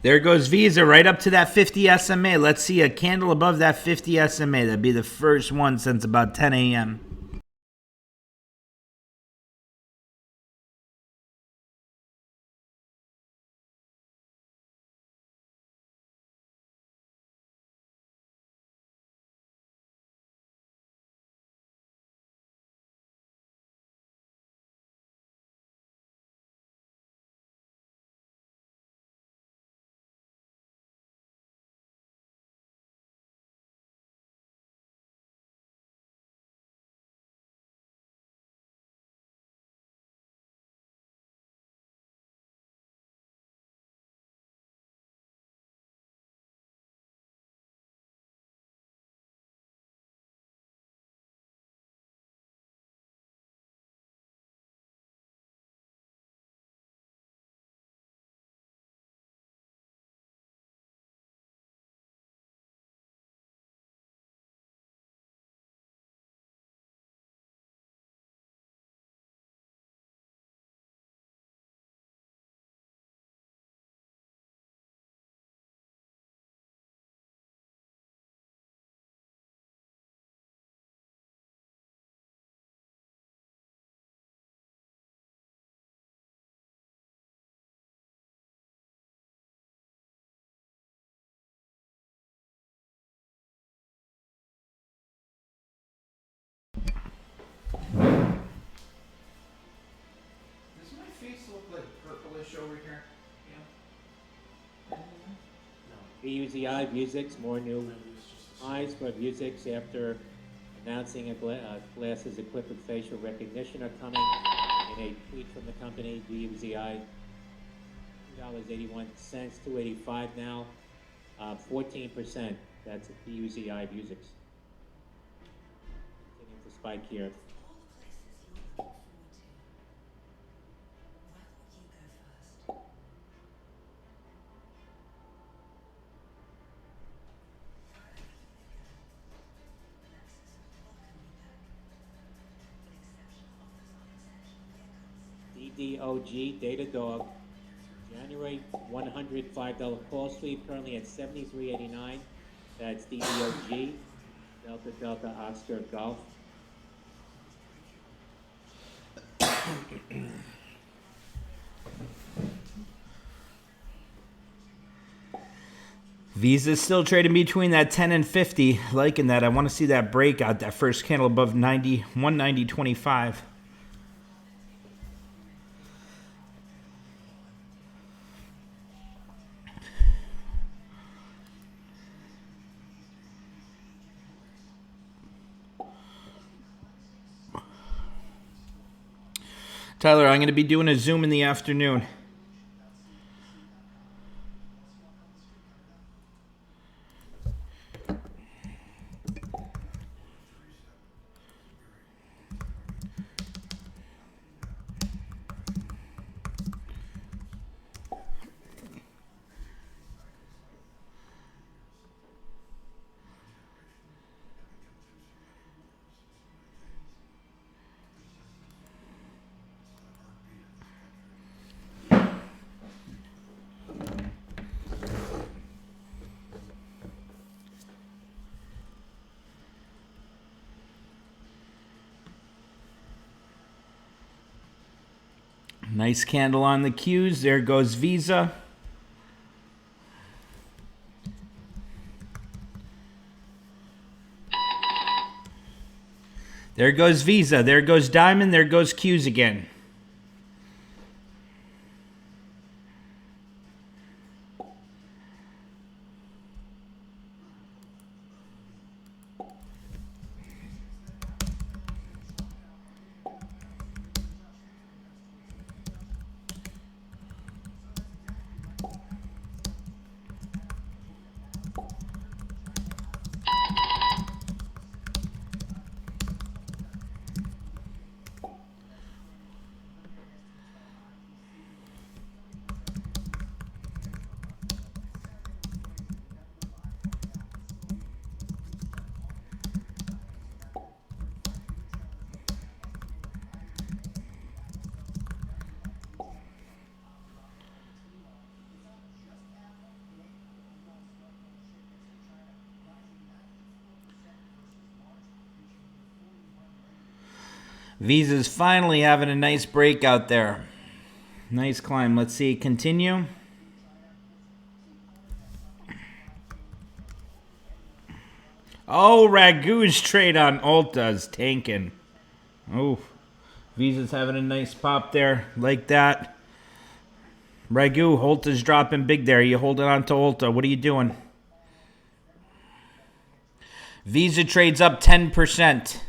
There goes Visa right up to that 50 SMA. Let's see a candle above that 50 SMA. That'd be the first one since about 10 a.m. Does my face look like purplish over here? BUZI Vuzix, more new highs for Vuzix after announcing glasses equipped with facial recognition are coming. In a tweet from the company, BUZI, $2.81, $2.85 now, 14%. That's BUZI Vuzix. Continuing to spike here. DDOG, Datadog, January $105 call sweep, currently at $73.89. That's DDOG, Delta Delta Oscar Golf. Visa's still trading between that 10 and 50. Liking that. I want to see that breakout, that first candle above 90, 190.25. Tyler, I'm going to be doing a Zoom in the afternoon. Nice candle on the cues. There goes Visa. There goes Visa. There goes Diamond. There goes Q's again. Visa's finally having a nice break out there. Nice climb. Let's see. Continue. Oh, Ragu's trade on Ulta is tanking. Oh, Visa's having a nice pop there. Like that. Ragu, Ulta's dropping big there. You holding on to Ulta. What are you doing? Visa trades up 10%.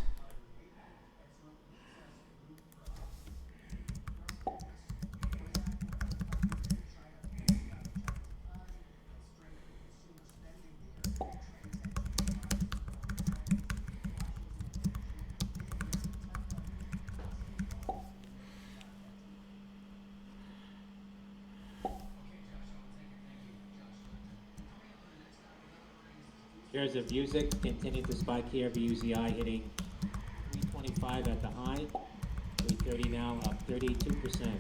Shares of Vuzix continued to spike here. VUZI hitting 325 at the high. 330 now, up 32%.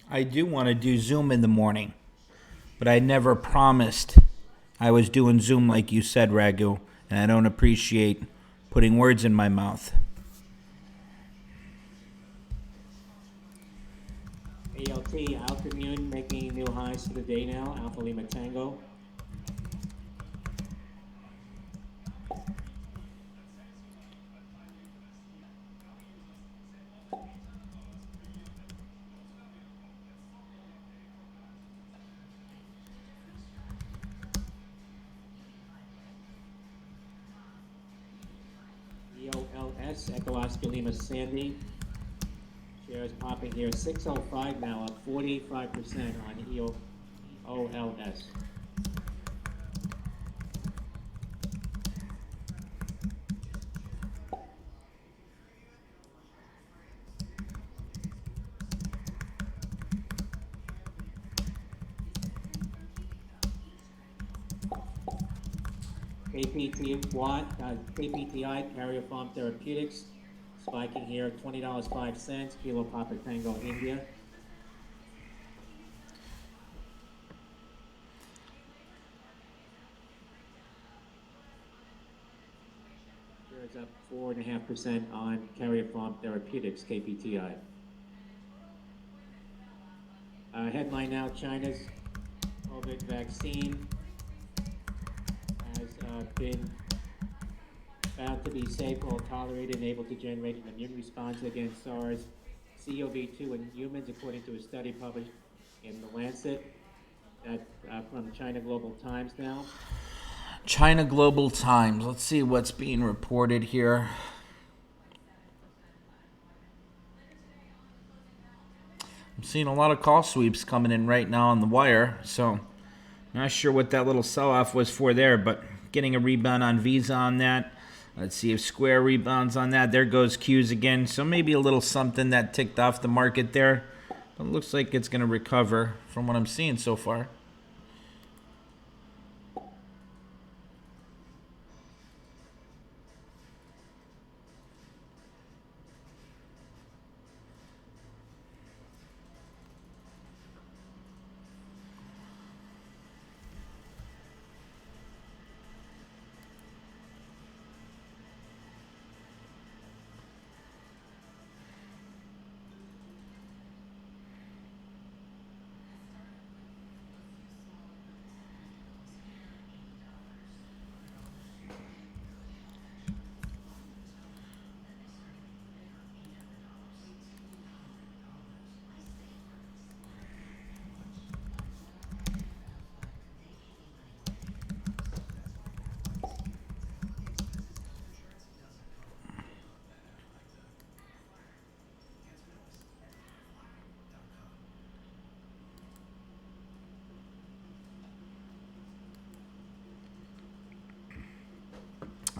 I do want to do Zoom in the morning, but I never promised I was doing Zoom like you said, Ragu, and I don't appreciate putting words in my mouth. ALT, Altimmune making new highs for the day now. Alpha Lima Tango. EOLS, Echo Oscar Lima Sandy. Shares popping here, 605 now, up 45% on EOLS. KPTI, Karyopharm Therapeutics, spiking here, $20.05, Kilo Papa Tango, India. Shares up 4.5% on Karyopharm Therapeutics, KPTI. Headline now, China's COVID vaccine has been found to be safe, well tolerated, and able to generate an immune response against SARS-CoV-2 in humans, according to a study published in The Lancet. That from China Global Times now. China Global Times. Let's see what's being reported here. I'm seeing a lot of call sweeps coming in right now on the wire, so not sure what that little sell-off was for there, but getting a rebound on Visa on that. Let's see if Square rebounds on that. There goes Q's again, so maybe a little something that ticked off the market there. But it looks like it's going to recover from what I'm seeing so far.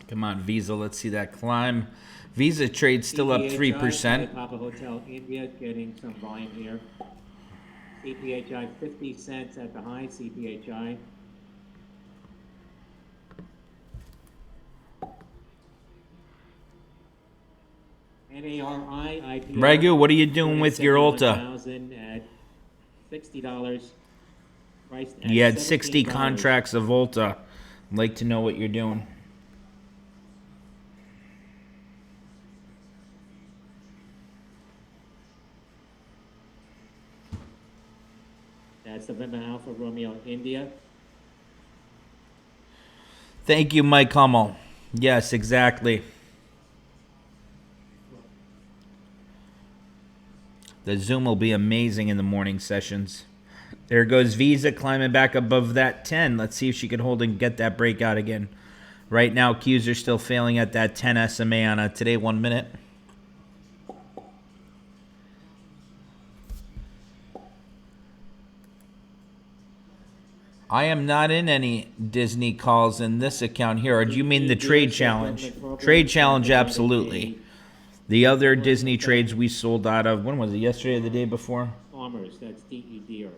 Come on, Visa. Let's see that climb. Visa trade still up 3%. Papa Hotel India getting some volume here. CPHI 50 cents at the high. CPHI. NARI IPO. Ragu, what are you doing with your Ulta? At $60. Priced at You had 60 $17. contracts of Ulta. I'd like to know what you're doing. That's the November Alpha Romeo India. Thank you, Mike Hummel. Yes, exactly. The Zoom will be amazing in the morning sessions. There goes Visa climbing back above that 10. Let's see if she can hold and get that breakout again. Right now, Qs are still failing at that 10 SMA on a today 1 minute. I am not in any Disney calls in this account here. Or do you mean the trade challenge? Trade challenge, absolutely. The other Disney trades we sold out of, when was it, yesterday or the day before? Farmers, that's DEDR.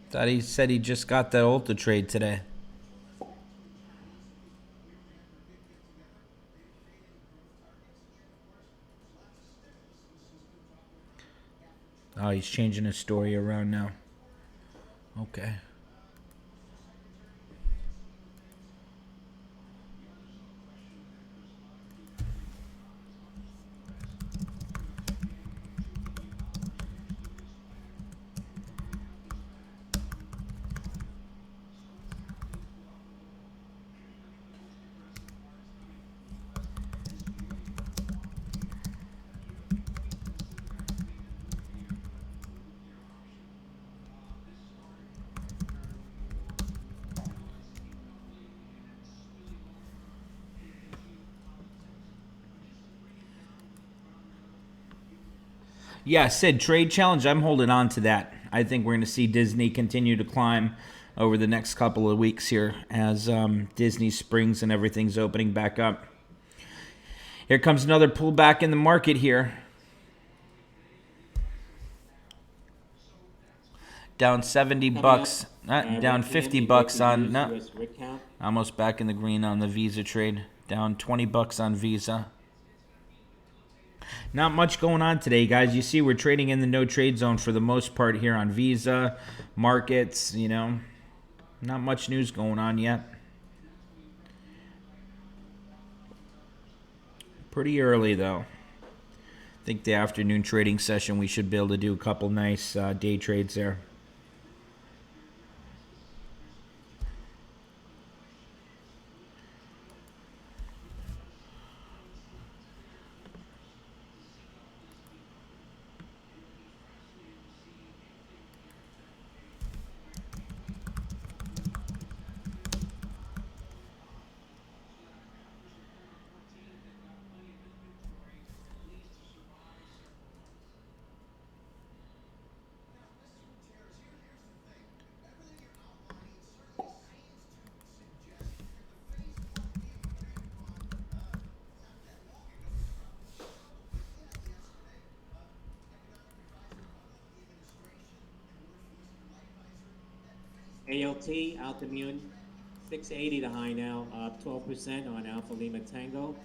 Thought he said he just got that Ulta trade today. Oh, he's changing his story around now. Okay. Yeah, Sid, trade challenge, I'm holding on to that. I think we're going to see Disney continue to climb over the next couple of weeks here as Disney Springs and everything's opening back up. Here comes another pullback in the market here. Down 70 bucks, down 50 bucks on, no, US rig count. almost back in the green on the Visa trade. Down 20 bucks on Visa. Not much going on today, guys. You see we're trading in the no trade zone for the most part here on Visa, markets, you know. Not much news going on yet. Pretty early, though. I think the afternoon trading session, we should be able to do a couple nice day trades there. ALT, Altimmune, 680 the high now, up 12% on Alpha Lima Tango.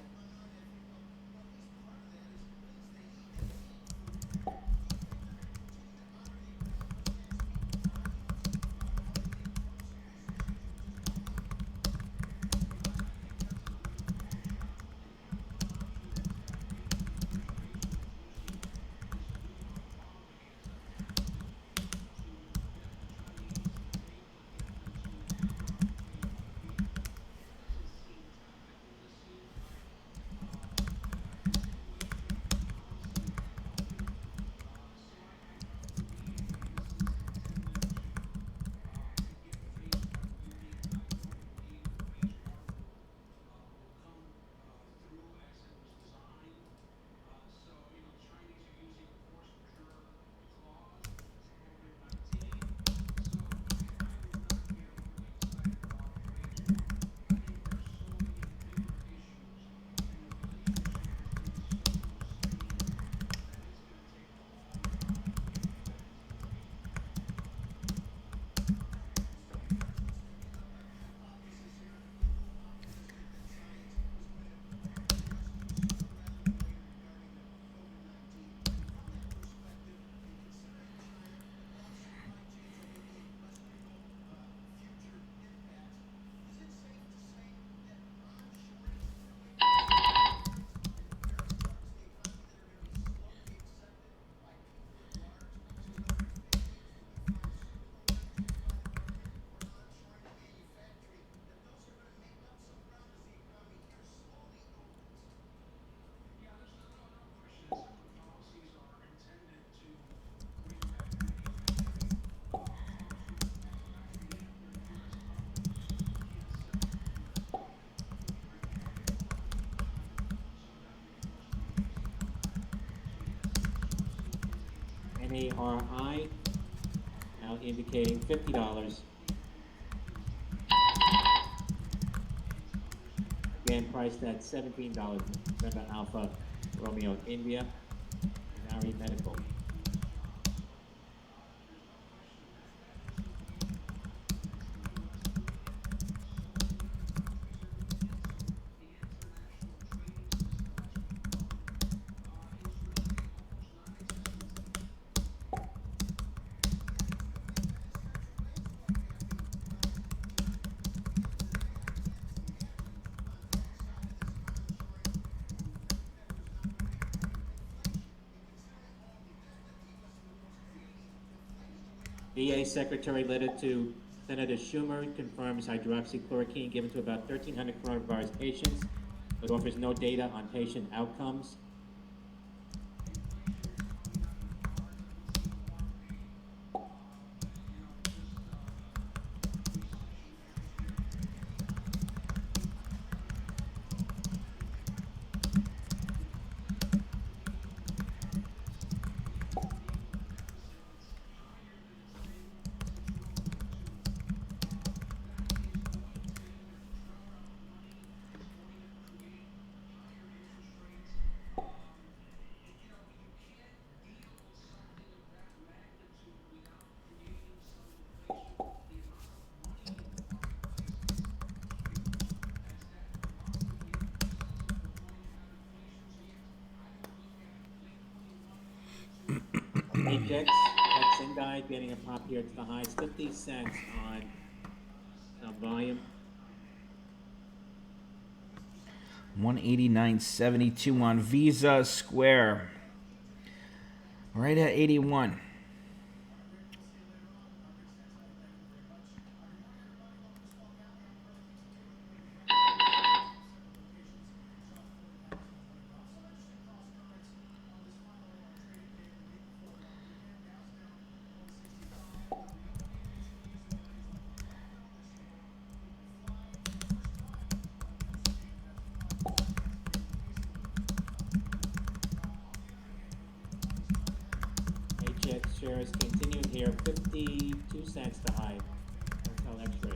NARI, now indicating $50. Again, priced at $17. Remember Alpha Romeo India, NARI Medical. VA Secretary letter to Senator Schumer confirms hydroxychloroquine given to about 1,300 coronavirus patients, but offers no data on patient outcomes. Apex at Sendai getting a pop here to the highs, 50 cents on volume. 189.72 on Visa. Square right at 81. HX shares continuing here, 52 cents to high. Hotel X-ray.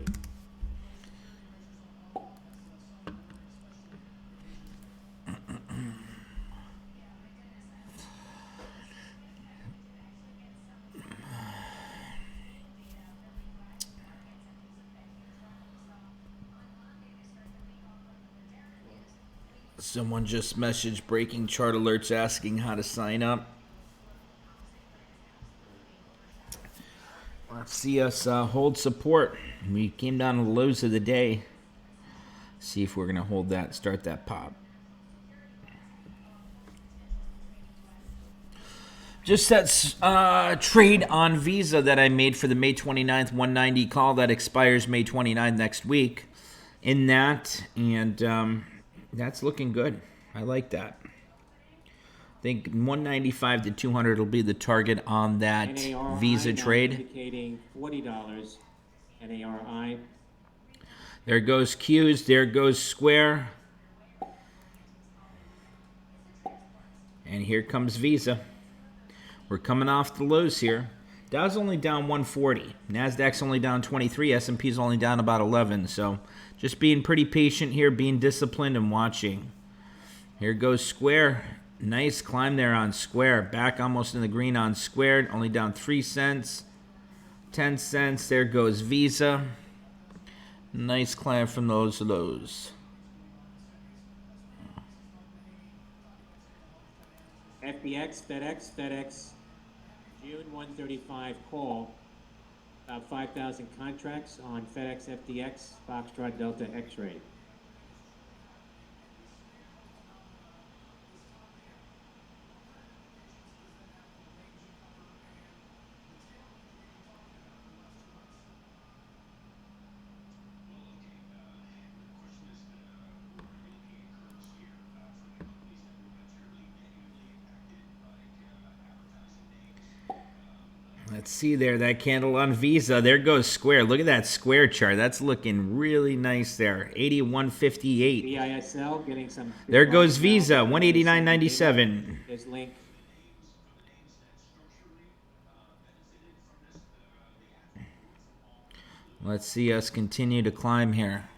Someone just messaged Breaking Chart Alerts asking how to sign up. Let's see us hold support. We came down to the lows of the day. See if we're going to hold that, start that pop. Just that trade on Visa that I made for the May 29th 190 call that expires May 29th next week. In that, and that's looking good. I like that. I think 195 to 200 will be the target on that NARI Visa now trade. indicating $40. NARI. There goes Q's. There goes Square. And here comes Visa. We're coming off the lows here. Dow's only down 140. NASDAQ's only down 23. S&P's only down about 11. So just being pretty patient here, being disciplined and watching. Here goes Square. Nice climb there on Square. Back almost in the green on Square. Only down 3 cents. 10 cents. There goes Visa. Nice climb from those lows. FBX, FedEx, June 135 call. About 5,000 contracts on FedEx, FDX, Foxtrot, Delta, X-ray. Let's see there, that candle on Visa. There goes Square. Look at that Square chart. That's looking really nice there. 81.58. BISL getting some. There goes Visa, 189.97. There's Link. Let's see us continue to climb here.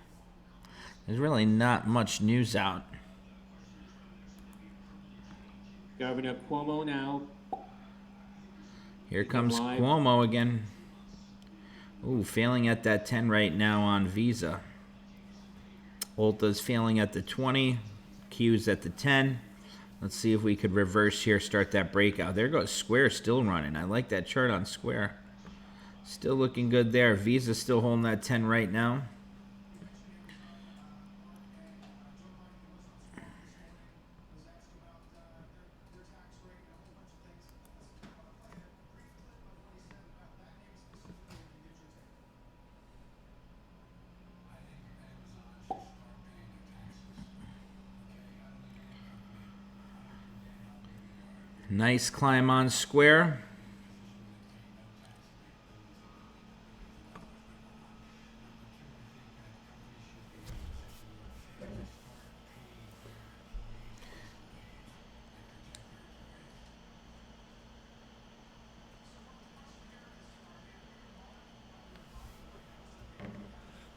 There's really not much news out. Governor Cuomo now. Here comes live. Cuomo again. Ooh, failing at that 10 right now on Visa. Ulta's failing at the 20. Q's at the 10. Let's see if we could reverse here, start that breakout. There goes Square still running. I like that chart on Square. Still looking good there. Visa still holding that 10 right now. Nice climb on Square.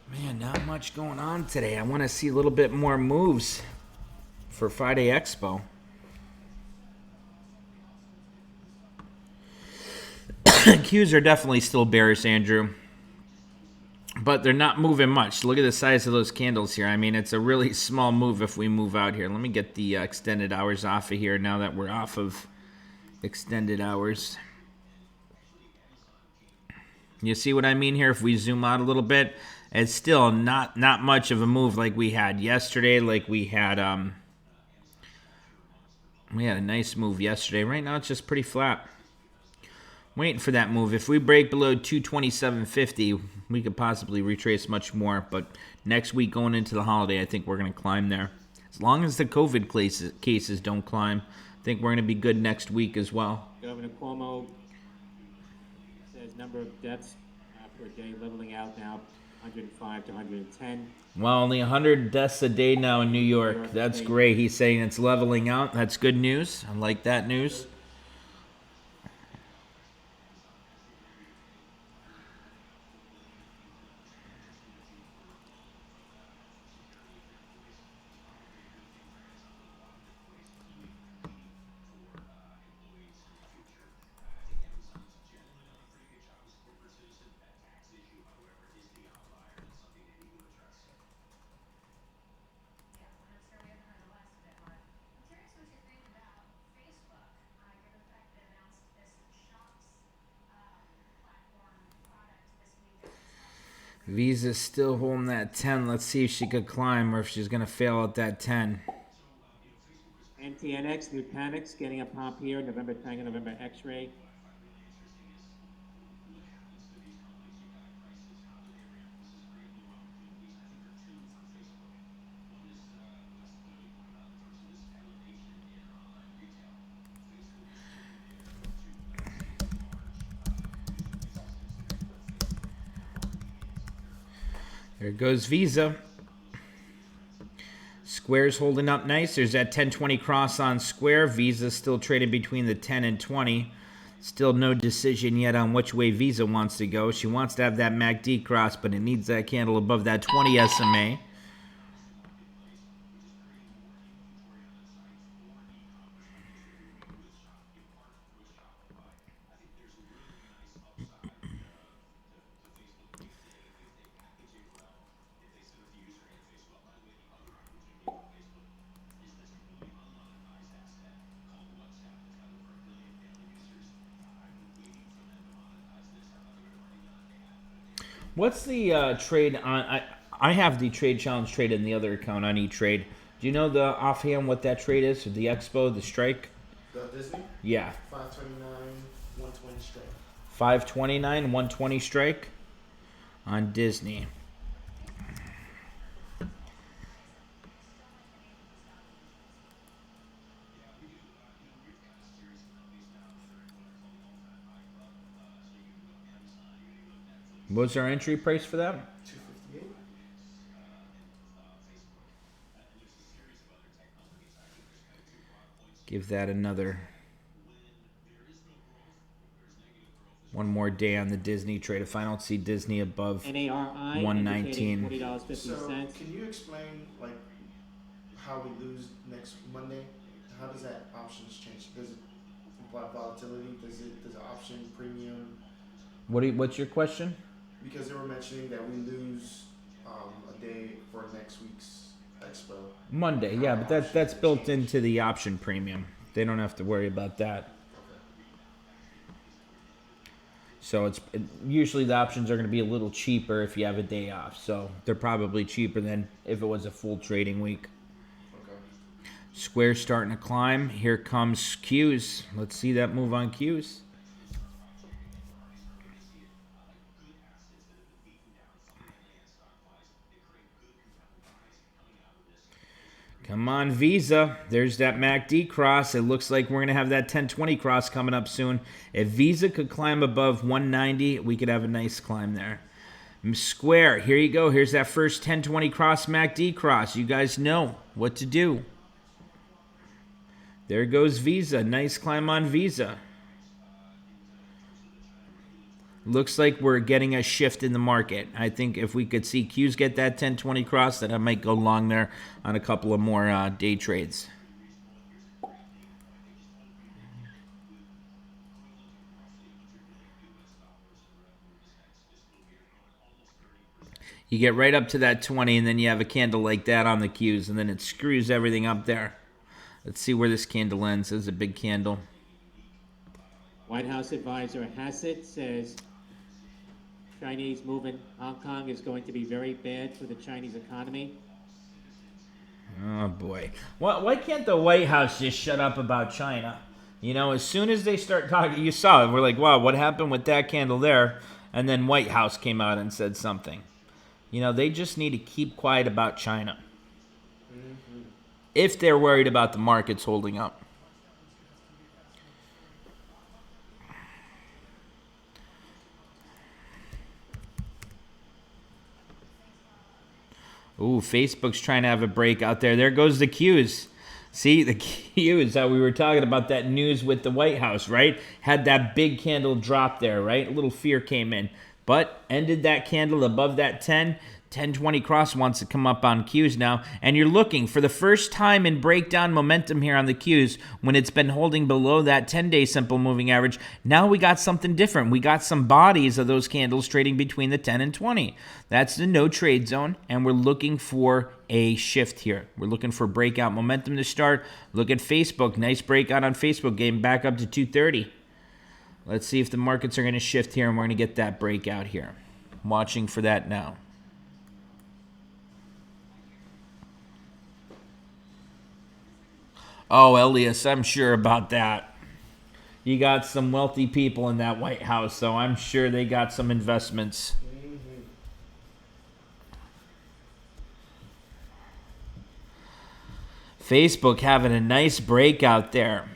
Man, not much going on today. I want to see a little bit more moves for Friday Expo. Qs are definitely still bearish, Andrew. But they're not moving much. Look at the size of those candles here. I mean, it's a really small move if we move out here. Let me get the extended hours off of here now that we're off of extended hours. You see what I mean here? If we zoom out a little bit, it's still not much of a move like we had yesterday. Like we had a nice move yesterday. Right now it's just pretty flat. Waiting for that move. If we break below 227.50, we could possibly retrace much more. But next week going into the holiday, I think we're going to climb there. As long as the COVID cases don't climb, I think we're going to be good next week as well. Governor Cuomo says number of deaths per day leveling out now, 105 to 110. Well, only 100 deaths a day now in New York. That's great. He's saying it's leveling out. That's good news. I like that news. Visa's still holding that 10. Let's see if she could climb or if she's going to fail at that 10. NTNX, Nutanix, getting a pop here. November Tango, November X-Ray. There goes Visa. Square's holding up nice. There's that 10-20 cross on Square. Visa's still trading between the 10 and 20. Still no decision yet on which way Visa wants to go. She wants to have that MACD cross, but it needs that candle above that 20 SMA. What's the trade on? I have the trade challenge trade in the other account on E-Trade. Do you know the offhand what that trade is? The Expo, the strike? The Disney? Yeah. 529, 120 straight. 529, 120 strike on Disney. What's our entry price for that? 258. Give that another one more day on the Disney trade. If I don't see Disney above NARI, 119. $20.50. So, can you explain like how we lose next Monday? How does that options change? Does it imply volatility? Does the option premium? What's your question? Because they were mentioning that we lose a day for next week's expo. Monday, yeah, but that's built into the option premium. They don't have to worry about that. So usually the options are going to be a little cheaper if you have a day off. So they're probably cheaper than if it was a full trading week. Okay. Square's starting to climb. Here comes Qs. Let's see that move on Qs. Come on, Visa. There's that MACD cross. It looks like we're going to have that 10-20 cross coming up soon. If Visa could climb above 190, we could have a nice climb there. Square, here you go. Here's that first 10-20 cross, MACD cross. You guys know what to do. There goes Visa. Nice climb on Visa. Looks like we're getting a shift in the market. I think if we could see Qs get that 10-20 cross, then I might go long there on a couple of more day trades. You get right up to that 20, and then you have a candle like that on the Qs, and then it screws everything up there. Let's see where this candle ends. This is a big candle. White House advisor Hassett says Chinese move in Hong Kong is going to be very bad for the Chinese economy. Oh boy. Why can't the White House just shut up about China? You know, as soon as they start talking, you saw it. We're like, wow, what happened with that candle there? And then White House came out and said something. You know, they just need to keep quiet about China. If they're worried about the markets holding up. Ooh, Facebook's trying to have a break out there. There goes the Qs. See, the Qs, how we were talking about that news with the White House, right? Had that big candle drop there, right? A little fear came in. But ended that candle above that 1020 cross wants to come up on Qs now. And you're looking for the first time in breakdown momentum here on the Qs when it's been holding below that 10-day simple moving average. Now we got something different. We got some bodies of those candles trading between the 10 and 20. That's the no trade zone, and we're looking for a shift here. We're looking for breakout momentum to start. Look at Facebook. Nice breakout on Facebook, getting back up to 230. Let's see if the markets are going to shift here, and we're going to get that breakout here. I'm watching for that now. Oh, Elias, I'm sure about that. You got some wealthy people in that White House, so I'm sure they got some investments. Facebook having a nice breakout there.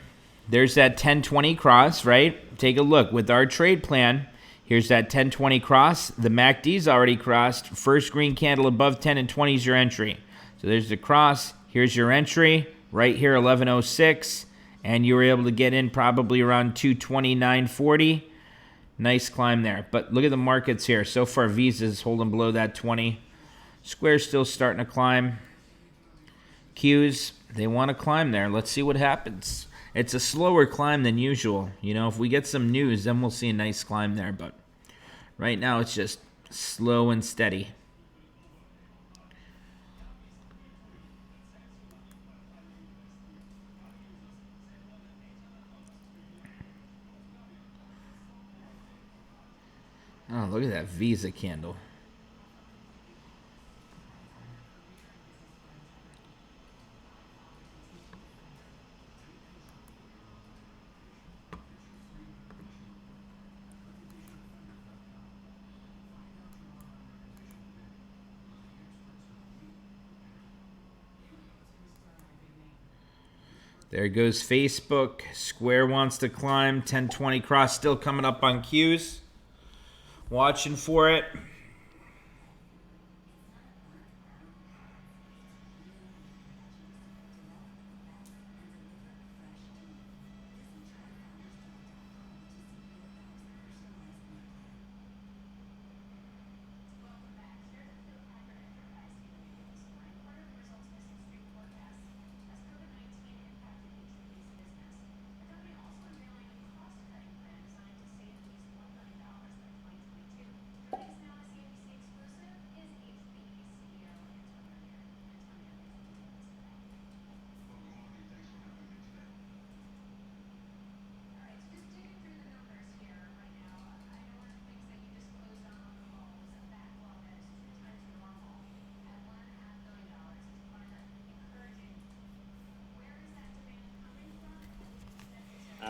There's that 1020 cross, right? Take a look. With our trade plan, here's that 1020 cross. The MACD's already crossed. First green candle above 10 and 20 is your entry. So there's the cross. Here's your entry. Right here, 1106. And you were able to get in probably around 229.40. Nice climb there. But look at the markets here. So far, Visa's holding below that 20. Square's still starting to climb. Qs, they want to climb there. Let's see what happens. It's a slower climb than usual. You know, if we get some news, then we'll see a nice climb there. But right now, it's just slow and steady. Oh, look at that Visa candle. There goes Facebook. Square wants to climb. 1020 cross still coming up on Qs. Watching for it.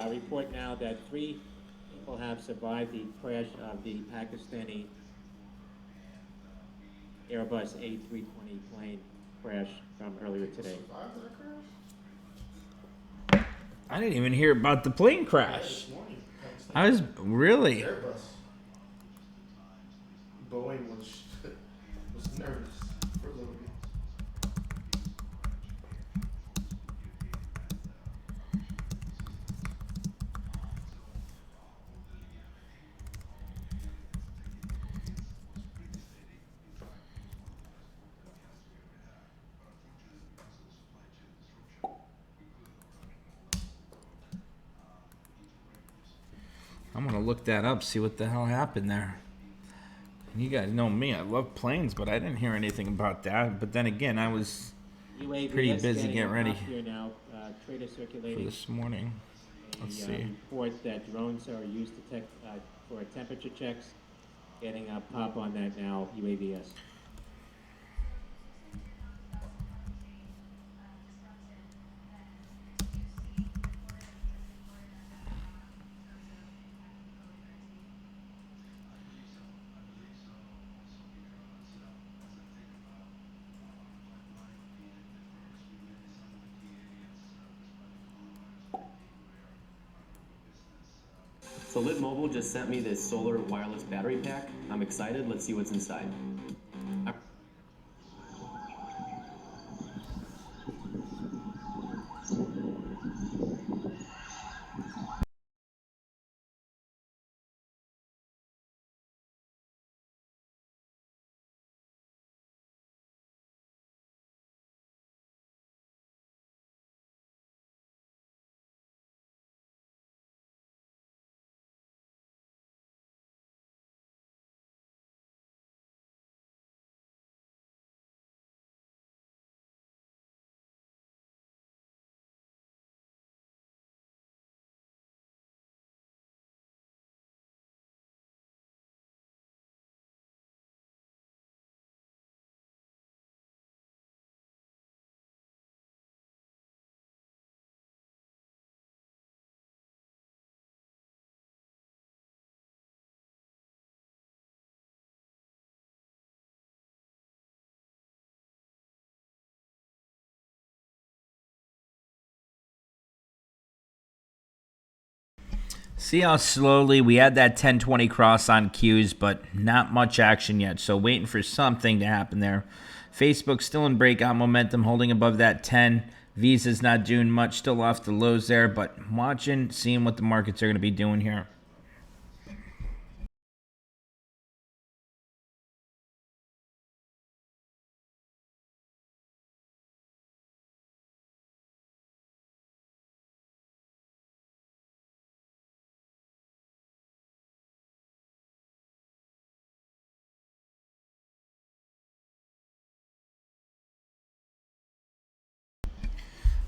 Report now that 3 people have survived the crash of the Pakistani Airbus A320 plane crash from earlier today. I didn't even hear about the plane crash. This morning, I was really. Airbus. Boeing was nervous for a little bit. I'm going to look that up, see what the hell happened there. You guys know me. I love planes, but I didn't hear anything about that. But then again, I was UAVs pretty busy getting ready here now. Trader for circulating this morning. Let's see. report that drones are used to for temperature checks Getting a pop on that now, UAVS. So Lit Mobile just sent me this solar wireless battery pack. I'm excited. Let's see what's inside. See how slowly we had that 1020 cross on cues, but not much action yet. So waiting for something to happen there. Facebook still in breakout momentum, holding above that 10. Visa's not doing much, still off the lows there, but watching, seeing what the markets are going to be doing here.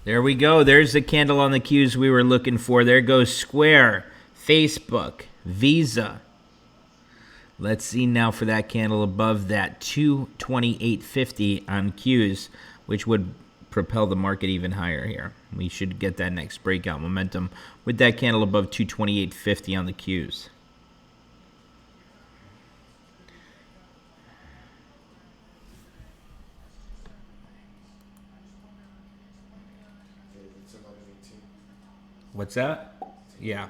There we go. There's the candle on the cues we were looking for. There goes Square, Facebook, Visa. Let's see now for that candle above that 228.50 on cues, which would propel the market even higher here. We should get that next breakout momentum with that candle above 228.50 on the cues. It's 11:18. What's that? Yeah.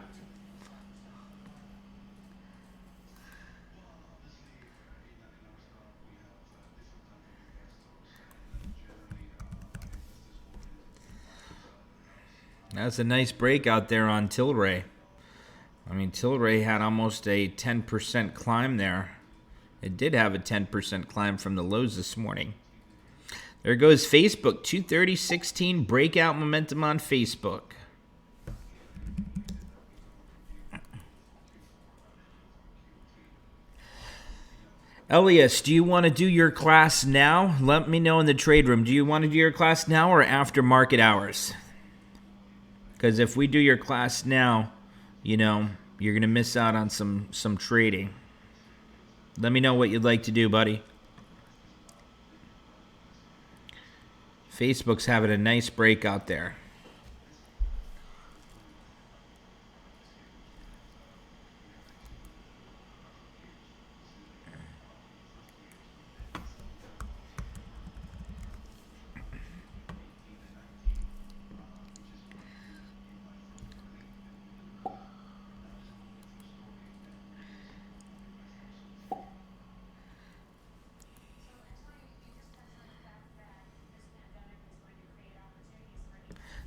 That's a nice breakout there on Tilray. I mean, Tilray had almost a 10% climb there. It did have a 10% climb from the lows this morning. There goes Facebook, 230.16 breakout momentum on Facebook. Elias, do you want to do your class now? Let me know in the trade room. Do you want to do your class now or after market hours? Because if we do your class now, you know, you're going to miss out on some trading. Let me know what you'd like to do, buddy. Facebook's having a nice breakout there.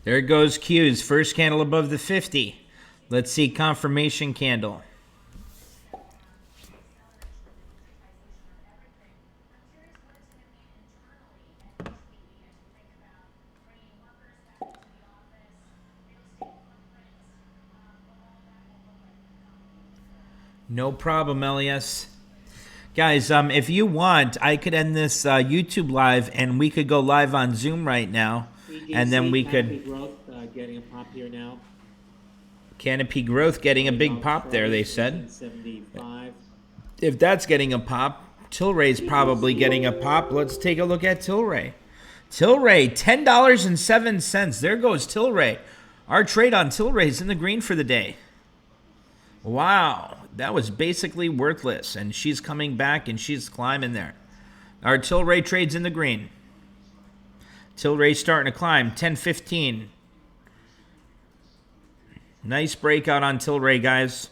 There goes Q's first candle above the 50. Let's see confirmation candle. No problem, Elias. Guys, if you want, I could end this YouTube live and we could go live on Zoom right now. And then we Canopy could... Growth, getting a pop here now. Canopy Growth getting a big pop there, they said. 75. if that's getting a pop, Tilray's probably getting a pop. Let's take a look at Tilray. Tilray, $10.07. There goes Tilray. Our trade on Tilray's in the green for the day. Wow, that was basically worthless, and she's coming back and she's climbing there. Our Tilray trade's in the green. Tilray's starting to climb, 10.15. Nice breakout on Tilray, guys.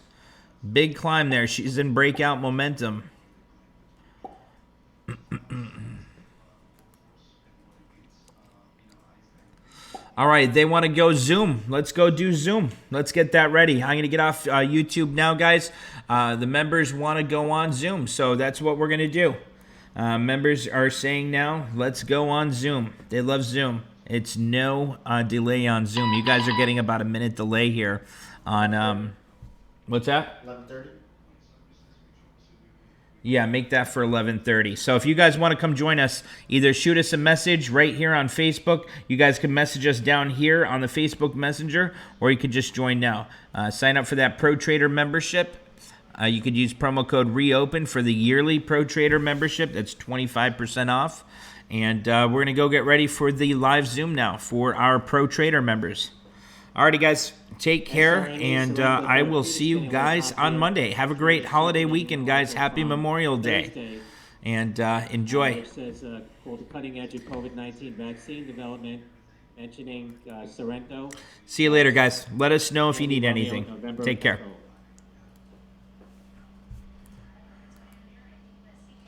Big climb there. She's in breakout momentum. All right, they want to go Zoom. Let's go do Zoom. Let's get that ready. I'm going to get off YouTube now, guys. The members want to go on Zoom, so that's what we're going to do. Members are saying now, let's go on Zoom. They love Zoom. It's no delay on Zoom. You guys are getting about a minute delay here on, what's that? 11:30. Yeah, make that for 11:30. So if you guys want to come join us, either shoot us a message right here on Facebook. You guys can message us down here on the Facebook Messenger, or you could just join now. Sign up for that Pro Trader membership. You could use promo code REOPEN for the yearly Pro Trader membership. That's 25% off. And we're going to go get ready for the live Zoom now for our Pro Trader members. Alrighty, guys. Take care, and I will see you guys on Monday. Have a great holiday weekend, guys. Happy Memorial Day. And enjoy. It says, called the cutting edge of COVID-19 vaccine development, mentioning Sorrento. See you later, guys. Let us know if you need anything. Take care.